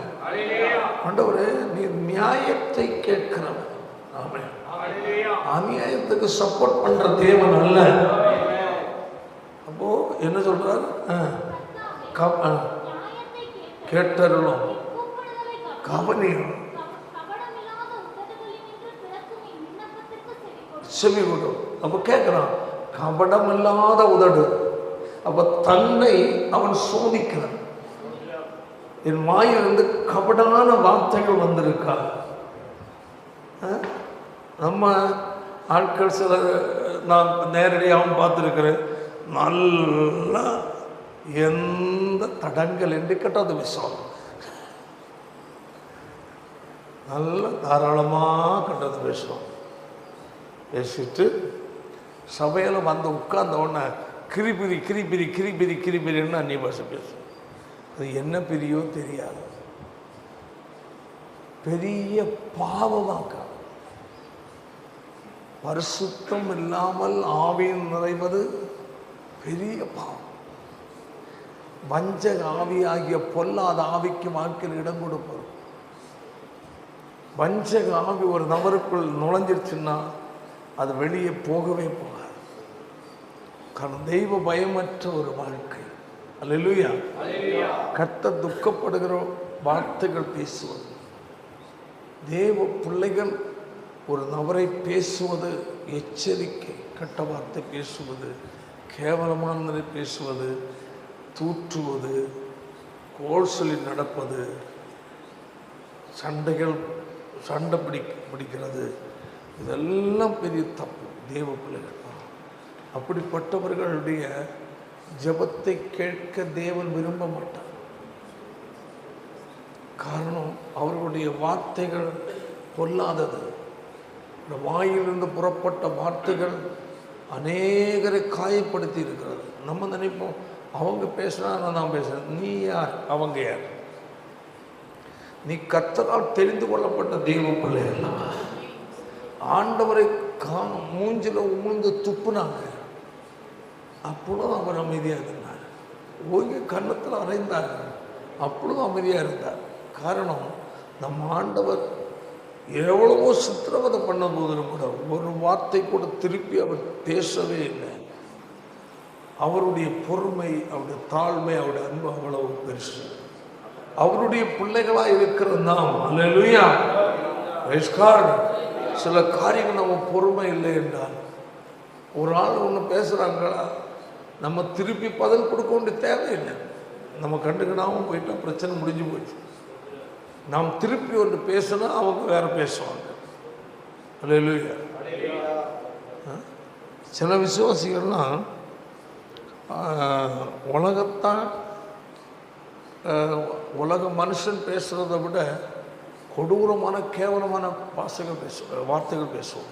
ஆண்டவரே, நீ நியாயத்தை கேட்கிறவன். ஆமென். அநியாயத்துக்கு சப்போர்ட் பண்ற தேவன் அல்ல. அப்போ என்ன சொல்றார்? கேட்டருளும், கவனியும், செவிகொடும். அப்போ கேட்கிறான், கபடம் இல்லாத உதடு. அப்ப தன்னை அவன் சோதிக்கிறான். என் வாயிலிருந்து கபடான வார்த்தைகள் வந்திருக்கா? நம்ம ஆட்கள் சில நான் நேரடியாகவும் பார்த்துருக்கிறேன், நல்லா எந்த தடங்கள் என்று கேட்டால் விஷயம் நல்ல தாராளமாக கண்டது பேசுவோம். பேசிட்டு சபையில் வந்து உட்கார்ந்த உடனே கிரிபிரி கிரிபிரி கிரிபிரி கிரிபிரின்னு அந்நிய பாஷை பேசும். அது என்ன பெரியோ தெரியாது, பெரிய பாவமாக்க. பரிசுத்தம் இல்லாமல் ஆவியின் நிறைவது பெரிய பாவம். வஞ்ச ஆவியாகிய பொல்லாத ஆவிக்கு வாழ்க்கையில் இடம் கொடுப்பது. வஞ்சக ஆவி ஒரு நபருக்குள் நுழைஞ்சிருச்சுன்னா அது வெளியே போகவே போகாது. காரணம் தெய்வ பயமற்ற ஒரு வாழ்க்கை. அல்லேலூயா. கர்த்தர் துக்கப்படுகிற வார்த்தைகள் பேசுவது, தேவ பிள்ளைகள் ஒரு நபரை பேசுவது எச்சரிக்கை, கெட்ட வார்த்தை பேசுவது, கேவலமானதை பேசுவது, தூற்றுவது, கோல் சொல்லி நடப்பது, சண்டை பிடிக்கிறது, இதெல்லாம் பெரிய தப்பு. தேவ பிள்ளைகள் அப்படிப்பட்டவர்களுடைய ஜெபத்தை கேட்க தேவன் விரும்ப மாட்டார். காரணம் அவர்களுடைய வார்த்தைகள் பொல்லாதது. இந்த வாயிலிருந்து புறப்பட்ட வார்த்தைகள் அநேகரை காயப்படுத்தி இருக்கிறது. நம்ம நினைப்போம், அவங்க பேசினா நான் பேசுறேன். நீ யார், அவங்க யார்? நீ கர்த்தரால் தெரிந்து கொள்ளப்பட்ட தெய்வ பிள்ளை எல்லாம். ஆண்டவரை மூஞ்சில உமிழ்ந்து துப்புனாங்க, அப்பொழுதும் அவர் அமைதியாக இருந்தார். ஓய்வு கன்னத்தில் அறைந்தார், அப்பொழுதும் அமைதியாக இருந்தார். காரணம், நம் ஆண்டவர் எவ்வளவோ சித்திரவதை பண்ண போதிலும் கூட ஒரு வார்த்தை கூட திருப்பி அவர் பேசவே இல்லை. அவருடைய பொறுமை, அவருடைய தாழ்மை, அவருடைய அன்பு அவ்வளவு பெருசு. அவருடைய பிள்ளைகளாக இருக்கிற நாம், அல்லேலூயா, பிரைஸ் காட், சில காரியங்கள் நம்ம பொறுமை இல்லை என்றால், ஒரு ஆள் ஒன்று பேசுகிறாங்களா, நம்ம திருப்பி பதில் கொடுக்க வேண்டிய தேவையில்லை. நம்ம கண்டுக்கிடாமல் போயிட்டா பிரச்சனை முடிஞ்சு போச்சு. நாம் திருப்பி ஒன்று பேசினா அவங்க வேற பேசுவாங்க. அல்லேலூயா. சில விசுவாசிகள்லாம் உலகத்தான் உலக மனுஷன் பேசுகிறத விட கொடூரமான கேவலமான வார்த்தைகள் பேசுவோம்.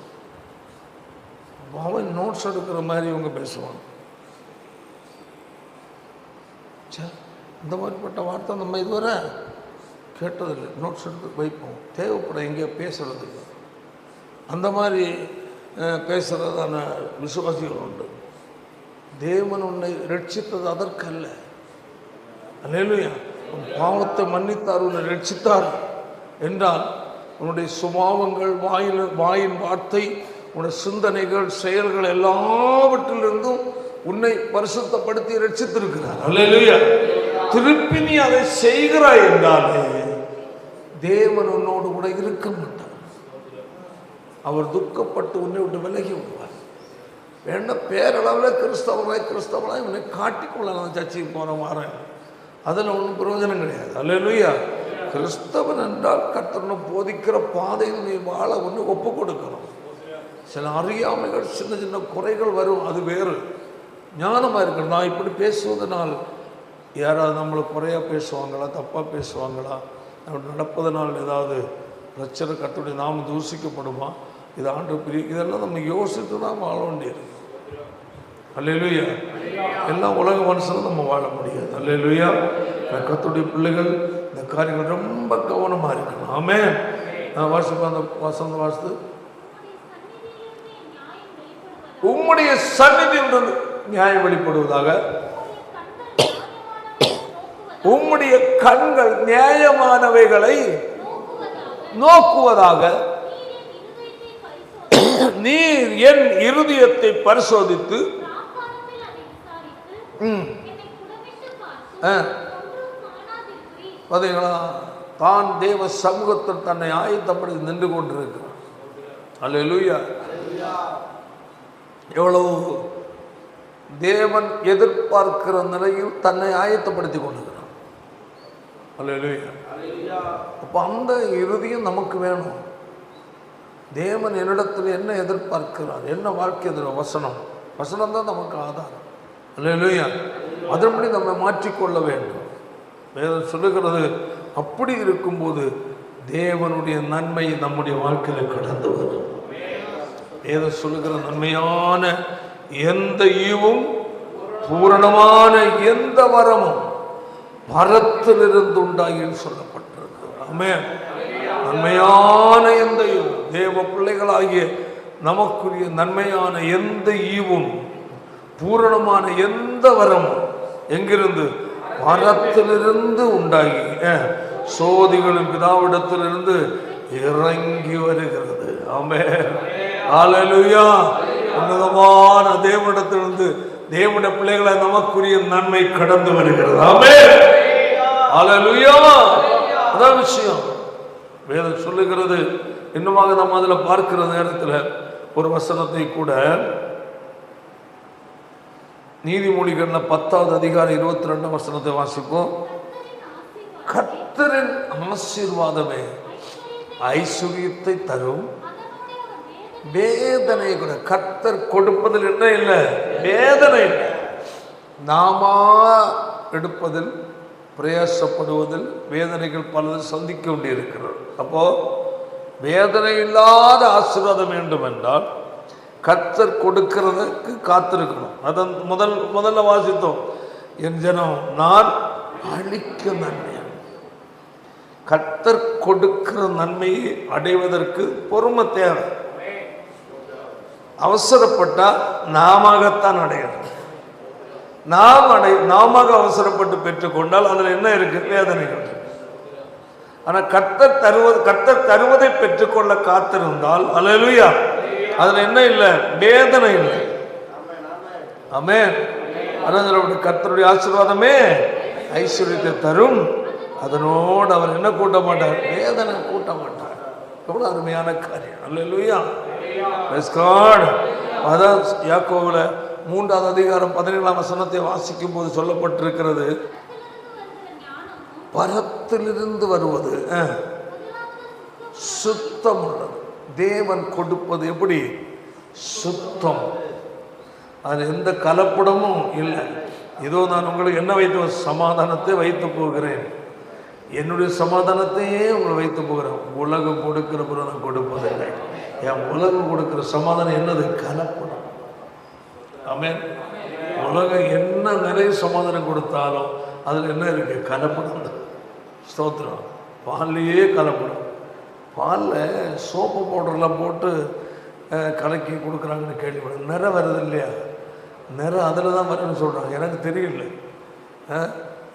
அவன் நோட்ஸ் எடுக்கிற மாதிரி இவங்க பேசுவாங்க. இந்த மாதிரிப்பட்ட வார்த்தை நம்ம இதுவரை கேட்டதில்லை. நோட்ஸ் எடுத்து வைப்போம், தேவைப்பட எங்கேயோ பேசுகிறதுக்கு. அந்த மாதிரி பேசுகிறதான விசுவாசிகள் உண்டு. தேவன் உன்னை ரட்சித்தது அதற்கல்ல. அல்லேலூயா. உன் பாவத்தை மன்னித்தார், உன்னை ரட்சித்தார் என்றால் உன்னுடைய சுபாவங்கள், வாயின் வார்த்தை, உன்னுடைய சிந்தனைகள், செயல்கள் எல்லாவற்றிலிருந்தும் உன்னை பரிசுத்தப்படுத்தி ரட்சித்திருக்கிறார். அல்லேலூயா. திருப்பி நீ அதை செய்கிறாய் என்றாலே தேவன் உன்னோடு கூட இருக்க மாட்டார். அவர் துக்கப்பட்டு உன்னை விட்டு விலகி விடுவார். வேண்டாம் பேரளவில் கிறிஸ்தவனாய் உன்னை காட்டிக்கொள்ள நான் சர்ச்சைக்கு போகிறேன் வரேன், அதில் ஒன்றும் பிரயோஜனம் கிடையாது. அல்லேலூயா. கிறிஸ்தவன் என்றால் கர்த்தர் போதிக்கிற பாதையில் நீ வாழ ஒன்று ஒப்பு கொடுக்கணும். சில அறியாமைகள், சின்ன சின்ன குறைகள் வரும், அது வேறு. ஞானமாக இருக்கணும். நான் இப்படி பேசுவதனால் யாராவது நம்மளை குறையாக பேசுவாங்களா, தப்பாக பேசுவாங்களா, அப்படி நடப்பதனால் ஏதாவது பிரச்சனை, கர்த்தருடைய நாம தூசிக்கப்படுமா, இது ஆண்டு பிரி, இதெல்லாம் நம்ம யோசித்து தான் வாழ வேண்டியிருக்கு. அல்லேலூயா. எல்லாம் உலக மனுஷனும் நம்ம வாழ முடியாது. அல்லேலூயா. கர்த்தருடைய பிள்ளைகள் இந்த காரியங்கள் ரொம்ப கவனமாக இருக்கணும். ஆமென். நான் வாசிப்பேன் அந்த வசந்த வாசித்து, உம்முடைய சந்நிதியில் நியாயம் வெளிப்படுவதாக, உம்முடைய கண்கள் நியாயமானவைகளை நோக்குவதாக, நீர் என் இருதயத்தை பரிசோதித்து பார்த்தீங்களா, தான் தேவ சமூகத்தில் தன்னை ஆயத்தப்படி நின்று கொண்டிருக்கிறார். அல்லேலூயா. எவ்வளவு தேவன் எதிர்பார்க்கிற நிலையில் தன்னை ஆயத்தப்படுத்தி கொண்டிருக்கிறார். அல்லேலூயா. அப்போ அந்த இறுதியும் நமக்கு வேணும். தேவன் என்னிடத்தில் என்ன எதிர்பார்க்கிறார், என்ன வாழ்க்கை வசனம் தான் நமக்கு ஆதாரம். அல்லேலூயா. அதன்படி நம்ம மாற்றிக்கொள்ள வேண்டும். வேதம் சொல்லுகிறது, அப்படி இருக்கும்போது தேவனுடைய நன்மை நம்முடைய வாழ்க்கையில் கடந்து வரும். வேதம் சொல்லுகிற நன்மையான எந்த ஈவும் பூரணமான எந்த வரமும் பரத்திலிருந்து உண்டாகின்னு சொல்லப்பட்டிருக்கு. ஆமென். நன்மையான எந்த ஈவும், தேவ பிள்ளைகளாகிய நமக்குரிய நன்மையான எந்த ஈவும் பூரணமான எந்த வரமும் எங்கிருந்து, பரத்திலிருந்து உண்டாகி சோதிகளின் பிதாவிடத்திலிருந்து இறங்கி வருகிறது. ஆமென். அல்லேலூயா. உன்னதமான தேவனிடத்திலிருந்து தேவனுடைய பிள்ளைகளை நமக்குரிய நன்மை கடந்து வருகிறது. ஆமென். அல்லேலூயா. அதான் விஷயம். வேதம் சொல்லுகிறது. இன்னுமாக நம்ம அதில் பார்க்கிற நேரத்தில் ஒரு வசனத்தை கூட நீதிமொழிகள் 10வது அதிகாரம் 22 வசனத்தை வாசிப்போம். கர்த்தரின் ஆசீர்வாதமே ஐஸ்வர்யத்தை தரும், வேதனை கூட. கர்த்தர் கொடுப்பதில் என்ன இல்லை, வேதனை இல்லை. நாம எடுப்பதில், பிரயாசப்படுவதில் வேதனைகள் பலரும் சந்திக்க வேண்டியிருக்கிறது. அப்போ வேதனை இல்லாத ஆசீர்வாதம் வேண்டும் என்றால் கர்த்தர் கொடுக்கிறதுக்கு காத்திருக்கணும். அதன் முதல்ல வாசித்தோம், என் ஜனம் நான் அளிக்க நன்மை. கர்த்தர் கொடுக்கிற நன்மையை அடைவதற்கு பொறுமை தேவை. அவசரப்பட்டா நாமத்தான் அடையணும். நாம அவசரப்பட்டு பெற்றுக்கொண்டால் அதில் என்ன இருக்கு, வேதனைகள். ஆனால் கர்த்தர் தருவதை பெற்றுக்கொள்ள காத்திருந்தால், அல்லேலூயா, அதுல என்ன இல்லை, வேதனை இல்லை. ஆமென். அதனால கர்த்தருடைய ஆசீர்வாதமே ஐஸ்வர்யத்தை தரும், அதனோடு அவர் என்ன கூட்ட மாட்டார், வேதனை கூட்ட மாட்டார். எவ்வளவு அருமையான காரியம். அல்லேலூயா. Praise God. அதான் யாக்கோபுல 3வது அதிகாரம் 17ஆம் வசனத்தை வாசிக்கும் போது சொல்லப்பட்டிருக்கிறது, பரத்திலிருந்து வருவது சுத்தம் உள்ளது. தேவன் கொடுப்பது எப்படி, சுத்தம். அதில் எந்த கலப்படமும் இல்லை. இதோ நான் உங்களுக்கு என்ன வைத்து சமாதானத்தை வைத்து போகிறேன், என்னுடைய சமாதானத்தையே உங்களை வைத்து போகிறேன். உலகம் கொடுக்கிற பிறகு நான் கொடுப்பதில்லை. என் உலகம் கொடுக்கிற சமாதானம் என்னது? கலப்படம். ஆமென். உலகம் என்ன நிறைய சமாதானம் கொடுத்தாலும் அதில் என்ன இருக்கு? கலப்படம் தான். ஸ்தோத்திரம். பால்லையே கலப்படம். பாலில் சோப்பு பவுடர்லாம் போட்டு கலக்கி கொடுக்குறாங்கன்னு கேள்விப்படும். நிறை வருது இல்லையா? நிறை அதில் தான் வருதுன்னு சொல்கிறாங்க. எனக்கு தெரியல.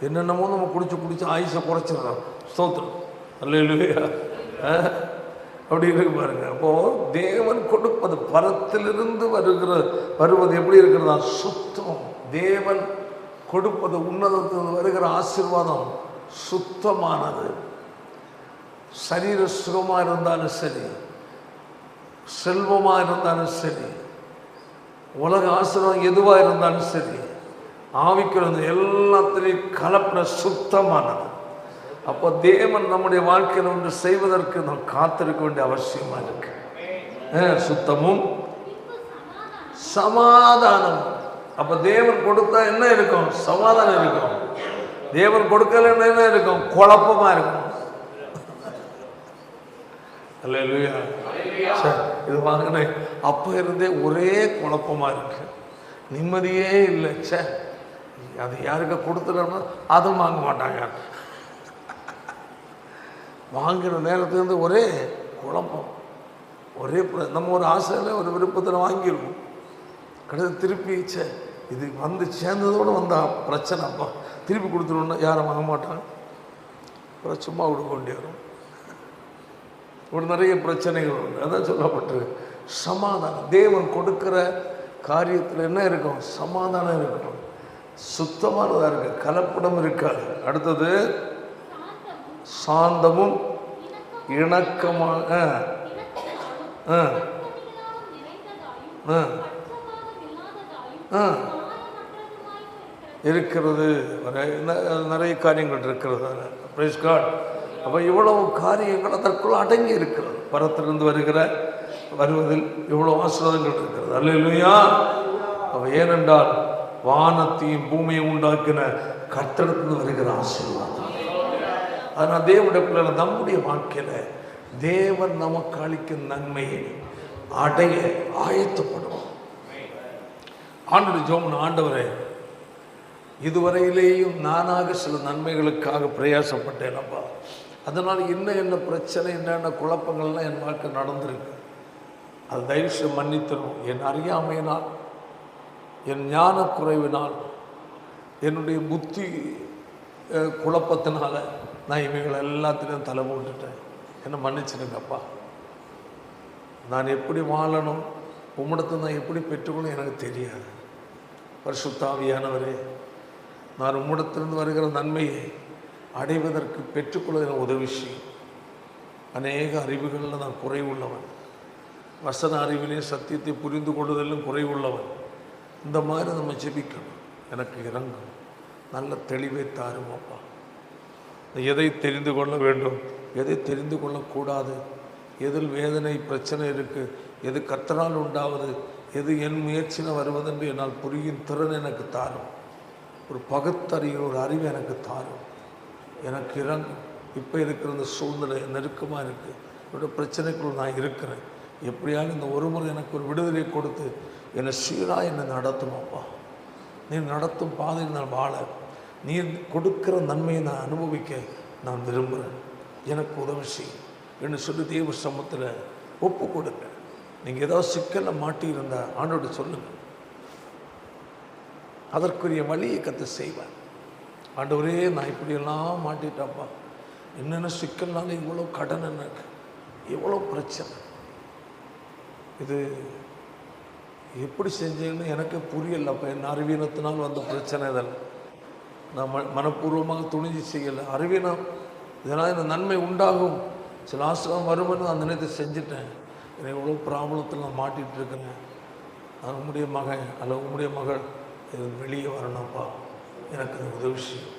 என்னென்னமோ நம்ம குடிச்சு ஆயுசை குறைச்சிடறோம். ஸ்தோத்திரம். அல்லேலூயா. அப்படி இருக்கு பாருங்க. அப்போது தேவன் கொடுப்பது பரத்திலிருந்து வருவது எப்படி இருக்கிறதா? சுத்தம். தேவன் கொடுப்பது உன்னதத்திலிருந்து வருகிற ஆசீர்வாதம் சுத்தமானது. சரீர சுகமாக இருந்தாலும் சரி, செல்வமாக இருந்தாலும் சரி, உலக ஆசீர்வாதம் எதுவாக இருந்தாலும் சரி, ஆவிக்கிறது எல்லாத்திலையும் கலப்பின சுத்தமானது. அப்போ தேவன் நம்முடைய வாழ்க்கையில் ஒன்று செய்வதற்கு நாம் காத்திருக்க வேண்டிய அவசியமா இருக்கு. சுத்தமும் சமாதானம். அப்ப தேவன் கொடுத்தா என்ன இருக்கும்? சமாதானம் இருக்கும். தேவன் கொடுக்கல என்ன இருக்கும்? குழப்பமா இருக்கும். அல்லேலூயா. இது வாங்கினேன் அப்ப இருந்தே ஒரே குழப்பமா இருக்கு, நிம்மதியே இல்லை. சே, அது யாருக்கு கொடுத்துட்டோம்னா அதுவும் வாங்க மாட்டாங்க. வாங்கின நேரத்துலேருந்து ஒரே குழப்பம், ஒரே நம்ம ஒரு ஆசையில் ஒரு விருப்பத்தில் வாங்கிடுவோம். கடைசி திருப்பி இது வந்து சேர்ந்ததோடு வந்தா பிரச்சனை. அப்பா திருப்பி கொடுத்துருவோம்னா யாரும் வாங்க மாட்டாங்க. அப்புறம் சும்மா விட வேண்டி வரும். ஒரு நிறைய பிரச்சனைகள் உண்டு. அதான் சொல்லப்பட்டு சமாதானம். தேவன் கொடுக்குற காரியத்தில் என்ன இருக்கும்? சமாதானம் இருக்கணும். சுத்தமானதாக இருக்கு, கலப்படம் இருக்காது. அடுத்தது சாந்தமும் இணக்கமாக இருக்கிறது. நிறைய காரியங்கள் இருக்கிறது. Praise God. அப்போ இவ்வளவு காரியங்கள் அதற்குள்ள அடங்கி இருக்கிறது. பரத்திலிருந்து வருவதில் இவ்வளோ ஆசீர்வாதங்கள் இருக்கிறது. அல்லேலூயா. அப்போ ஏனென்றால் வானத்தையும் பூமியை உண்டாக்கின கர்த்தரிடத்திலிருந்து வருகிற ஆசீர்வாதம். அதனால் தேவனுடைய பிள்ளைகள் நம்முடைய வாழ்க்கையில் தேவன் நமக்கு அளிக்கும் நன்மையை அடைய ஆயத்தப்படுவோம். ஆண்டவருடைய ஜெபம், ஆண்டவரே இதுவரையிலேயும் நானாக சில நன்மைகளுக்காக பிரயாசப்பட்டேன் அப்பா. அதனால் என்ன பிரச்சனை, என்னென்ன குழப்பங்கள்லாம் என் வாழ்க்கை நடந்திருக்கு. அது தயவுசெய்து மன்னித்தரும். என் அறியாமையினால், என் ஞான குறைவினால், என்னுடைய புத்தி குழப்பத்தினால நான் இவைகளை எல்லாத்திலையும் தலை போட்டுட்டேன். என்னை மன்னிச்சிடுங்கப்பா. நான் எப்படி வாழணும், உம்மிடத்தை நான் எப்படி பெற்றுக்கணும் எனக்கு தெரியாது. பரிசுத்த ஆவியானவரே, நான் உம்மிடத்திலிருந்து வருகிற நன்மையை அடைவதற்கு பெற்றுக்கொள்ள எனக்கு உதவி செய்யும். அநேக அறிவுகளில் நான் குறைவுள்ளவன். வசன அறிவிலே சத்தியத்தை புரிந்து கொள்வதிலும் குறைவுள்ளவன். இந்த மாதிரி நம்ம ஜெபிக்கணும். எனக்கு இறங்கும், நல்ல தெளிவை தாரும் அப்பா. எதை தெரிந்து கொள்ள வேண்டும், எதை தெரிந்து கொள்ளக்கூடாது, எதில் வேதனை பிரச்சனை இருக்குது, எது கர்த்தரால் உண்டாவது, எது என் முயற்சியில் வருவதென்று என்னால் புரியும் திறன் எனக்கு தாரும். ஒரு பகுத்தறிவு, ஒரு அறிவு எனக்கு தாரும். எனக்கு இறங்கும். இப்போ இருக்கிற இந்த சூழ்நிலை நெருக்கமாக இருக்குது. என்னோட பிரச்சனைக்குள் நான் இருக்கிறேன். எப்படியாவது இந்த ஒரு முறை எனக்கு ஒரு விடுதலை கொடுத்து என்னை சீராக என்னை நடத்தணும்ப்பா. நீ நடத்தும் பாதையில் நான் வாழ, நீ கொடுக்கிற நன்மையை நான் அனுபவிக்க நான் விரும்புகிறேன். எனக்கு உதவி செய் என்று சொல்லி தேவ சமூகத்தில் ஒப்பு கொடுங்க. நீங்கள் ஏதாவது சிக்கலில் மாட்டியிருந்தால் ஆண்டோடு சொல்லுங்கள். அதற்குரிய வழியை கற்று செய்வேன். ஆண்டவரே, நான் இப்படியெல்லாம் மாட்டிட்டேன்ப்பா. என்னென்ன சிக்கல்னாலும் இவ்வளோ கடன், எனக்கு எவ்வளோ பிரச்சனை, இது எப்படி செஞ்சேன்னு எனக்கு புரியலப்பா. என் அறிவீனத்தினால் வந்த பிரச்சனை இதெல்லாம் நான் மனப்பூர்வமாக துணிஞ்சு செய்யலை. அறிவீனம் இதனால் இந்த நன்மை உண்டாகும், சில ஆசிரியம் வருமென்னு நான் நினைத்து செஞ்சுட்டேன். எனக்கு எவ்வளோ ப்ராப்ளத்தில் நான் மாட்டிகிட்டு இருக்கிறேன். நான் உம்முடைய மகன் அல்ல உம்முடைய மகள் இது வெளியே வரணும்ப்பா. எனக்கு உதவி செய்யும்.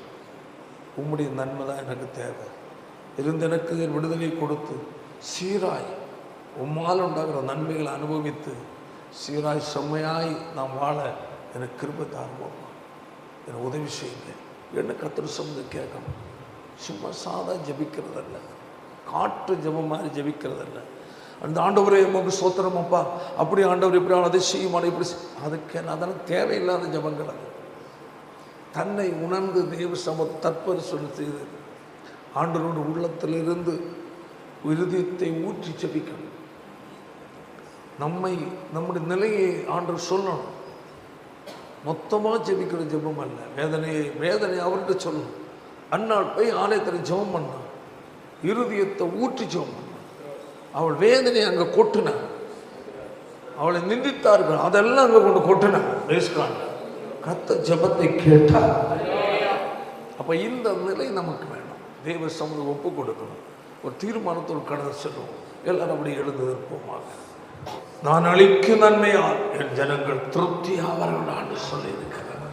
உம்முடைய நன்மை தான் எனக்கு தேவை. இருந்து எனக்கு விடுதலை கொடுத்து சீராய் உம்மால் உண்டாகிற நன்மைகளை அனுபவித்து சீராய் செம்மையாய் நாம் வாழ எனக்கு கிருபை தாருவோம், எனக்கு உதவி செய்யுங்க என்ன கர்த்தர் சொன்னது கேட்கணும். சும்மா சாதா ஜபிக்கிறதல்ல, காட்டு ஜபம் மாதிரி ஜபிக்கிறதல்ல. அந்த ஆண்டவரே உமக்கு ஸ்தோத்திரம் அப்பா, அப்படி ஆண்டவர் இப்படி அதை செய்யுமான இப்படி அதுக்கு அதெல்லாம் தேவையில்லாத ஜபங்கள். அது தன்னை உணர்ந்து தேவ சமூக தற்பரிசோதனை செய்து ஆண்டவரோட உள்ளத்திலிருந்து இருதயத்தை ஊற்றி ஜபிக்கணும். நம்முடைய நிலையை ஆண்டவர் சொல்லணும். மொத்தமாக ஜெபிக்கிற ஜெபம் அல்ல, வேதனை அவர்கிட்ட சொல்லணும். அந்நாள் போய் ஆலயத்தில் ஜெபம் பண்ணான், இருதயத்தை ஊற்றி ஜெபம் பண்ணான். அவள் வேதனையை அங்கே கொட்டினான், அவளை நிந்தித்தார்கள், அதெல்லாம் அங்கே கொண்டு கொட்டினான். பேசுகிறான் கர்த்தர் ஜெபத்தை கேட்டார். அப்போ இந்த நிலை நமக்கு வேணும். தேவ சமூகம் ஒப்பு கொடுக்கணும். ஒரு தீர்மானத்தோடு கடந்து செல்வோம். எல்லாரும் அப்படி எழுந்து இருப்போமாக. நான் அளிக்கும் நன்மையால் என் ஜனங்கள் திருப்தி ஆவார்கள் ஆண்டு சொல்லியிருக்கிறார்.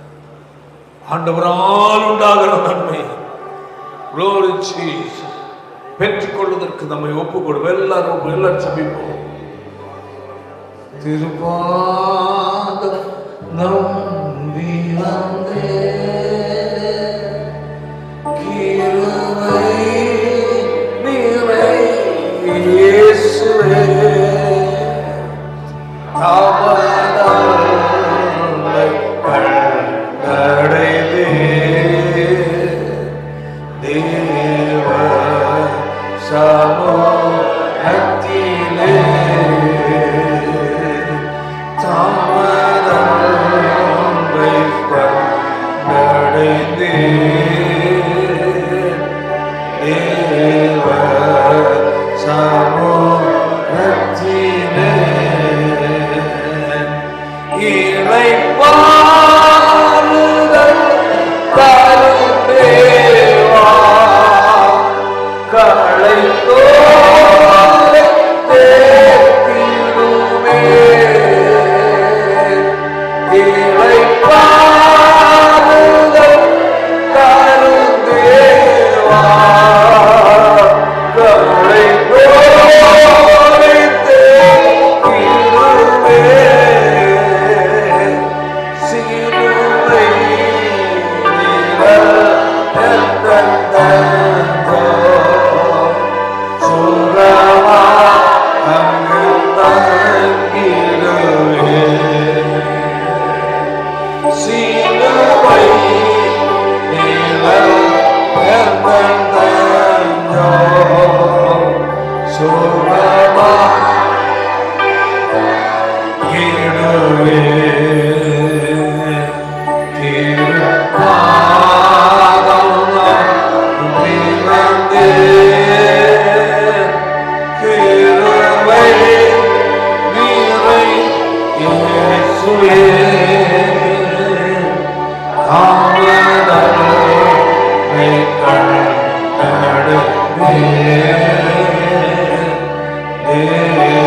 ஆண்டவரால் உண்டாகிற நன்மை பெற்றுக்கொள்வதற்கு நம்மை ஒப்புக்கொடு. எல்லாரும் சபிப்போம். திருப்பாத நம்பி வந்தே கிருபை நிறை இயேசுவே Yeah.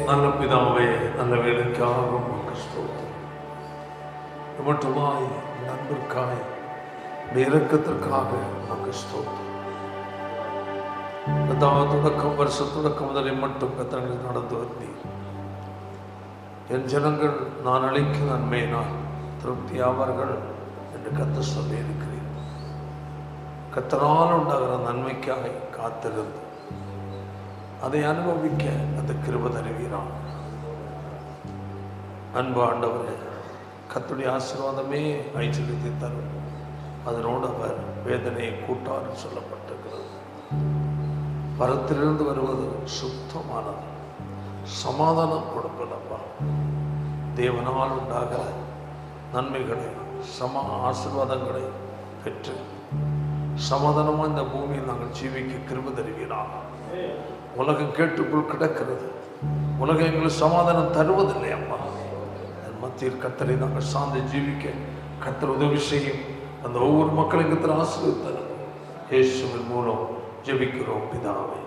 நல்ல பிதாவே, நல்ல வேலைக்காக உமக்கு ஸ்தோத்திரம். மட்டுமாய் நண்பர்க்காய் இரக்கத்திற்காக உமக்கு ஸ்தோத்திரம். தொடக்கம் வருஷ தொடக்கம் முதலை மட்டும் கத்தர்கள் நடந்து வந்தீர். என் ஜனங்கள் நான் அளிக்கும் நன்மையினால் திருப்தியாவார்கள் என்று கத்த சொல்லி இருக்கிறேன். கத்தரால் உண்டாகிற நன்மைக்காக காத்திருந்து அதை அனுபவிக்க அந்த கிருபை தருவீரான். அன்பு ஆண்டவரே, கர்த்தருடைய ஆசீர்வாதமே ஐஸ்வர்யத்தை தரும். அதனோடு அவர் வேதனையை கூட்டார் சொல்லப்பட்டிருக்கிறது. பரத்திலிருந்து வருவது சுத்தமானது, சமாதானம் கொடுப்பதப்பா. தேவனால் உண்டாகிற நன்மைகளை ஆசீர்வாதங்களை பெற்று சமாதானமாக இந்த பூமியில் நாங்கள் ஜீவிக்க கிருபை தருவீராக. உலகம் கேட்டுக்குள் கிடக்கிறது. உலகம் எங்களுக்கு சமாதானம் தருவதில்லை அம்மா. மத்தியில் கர்த்தரை நாங்கள் சார்ந்து ஜீவிக்க கர்த்தர் உதவி செய்யும். அந்த ஒவ்வொரு மக்களுக்கு ஆசீர்வாதம் தரும். இயேசுவின் மூலம் ஜெபிக்கிறோம் பிதாவே.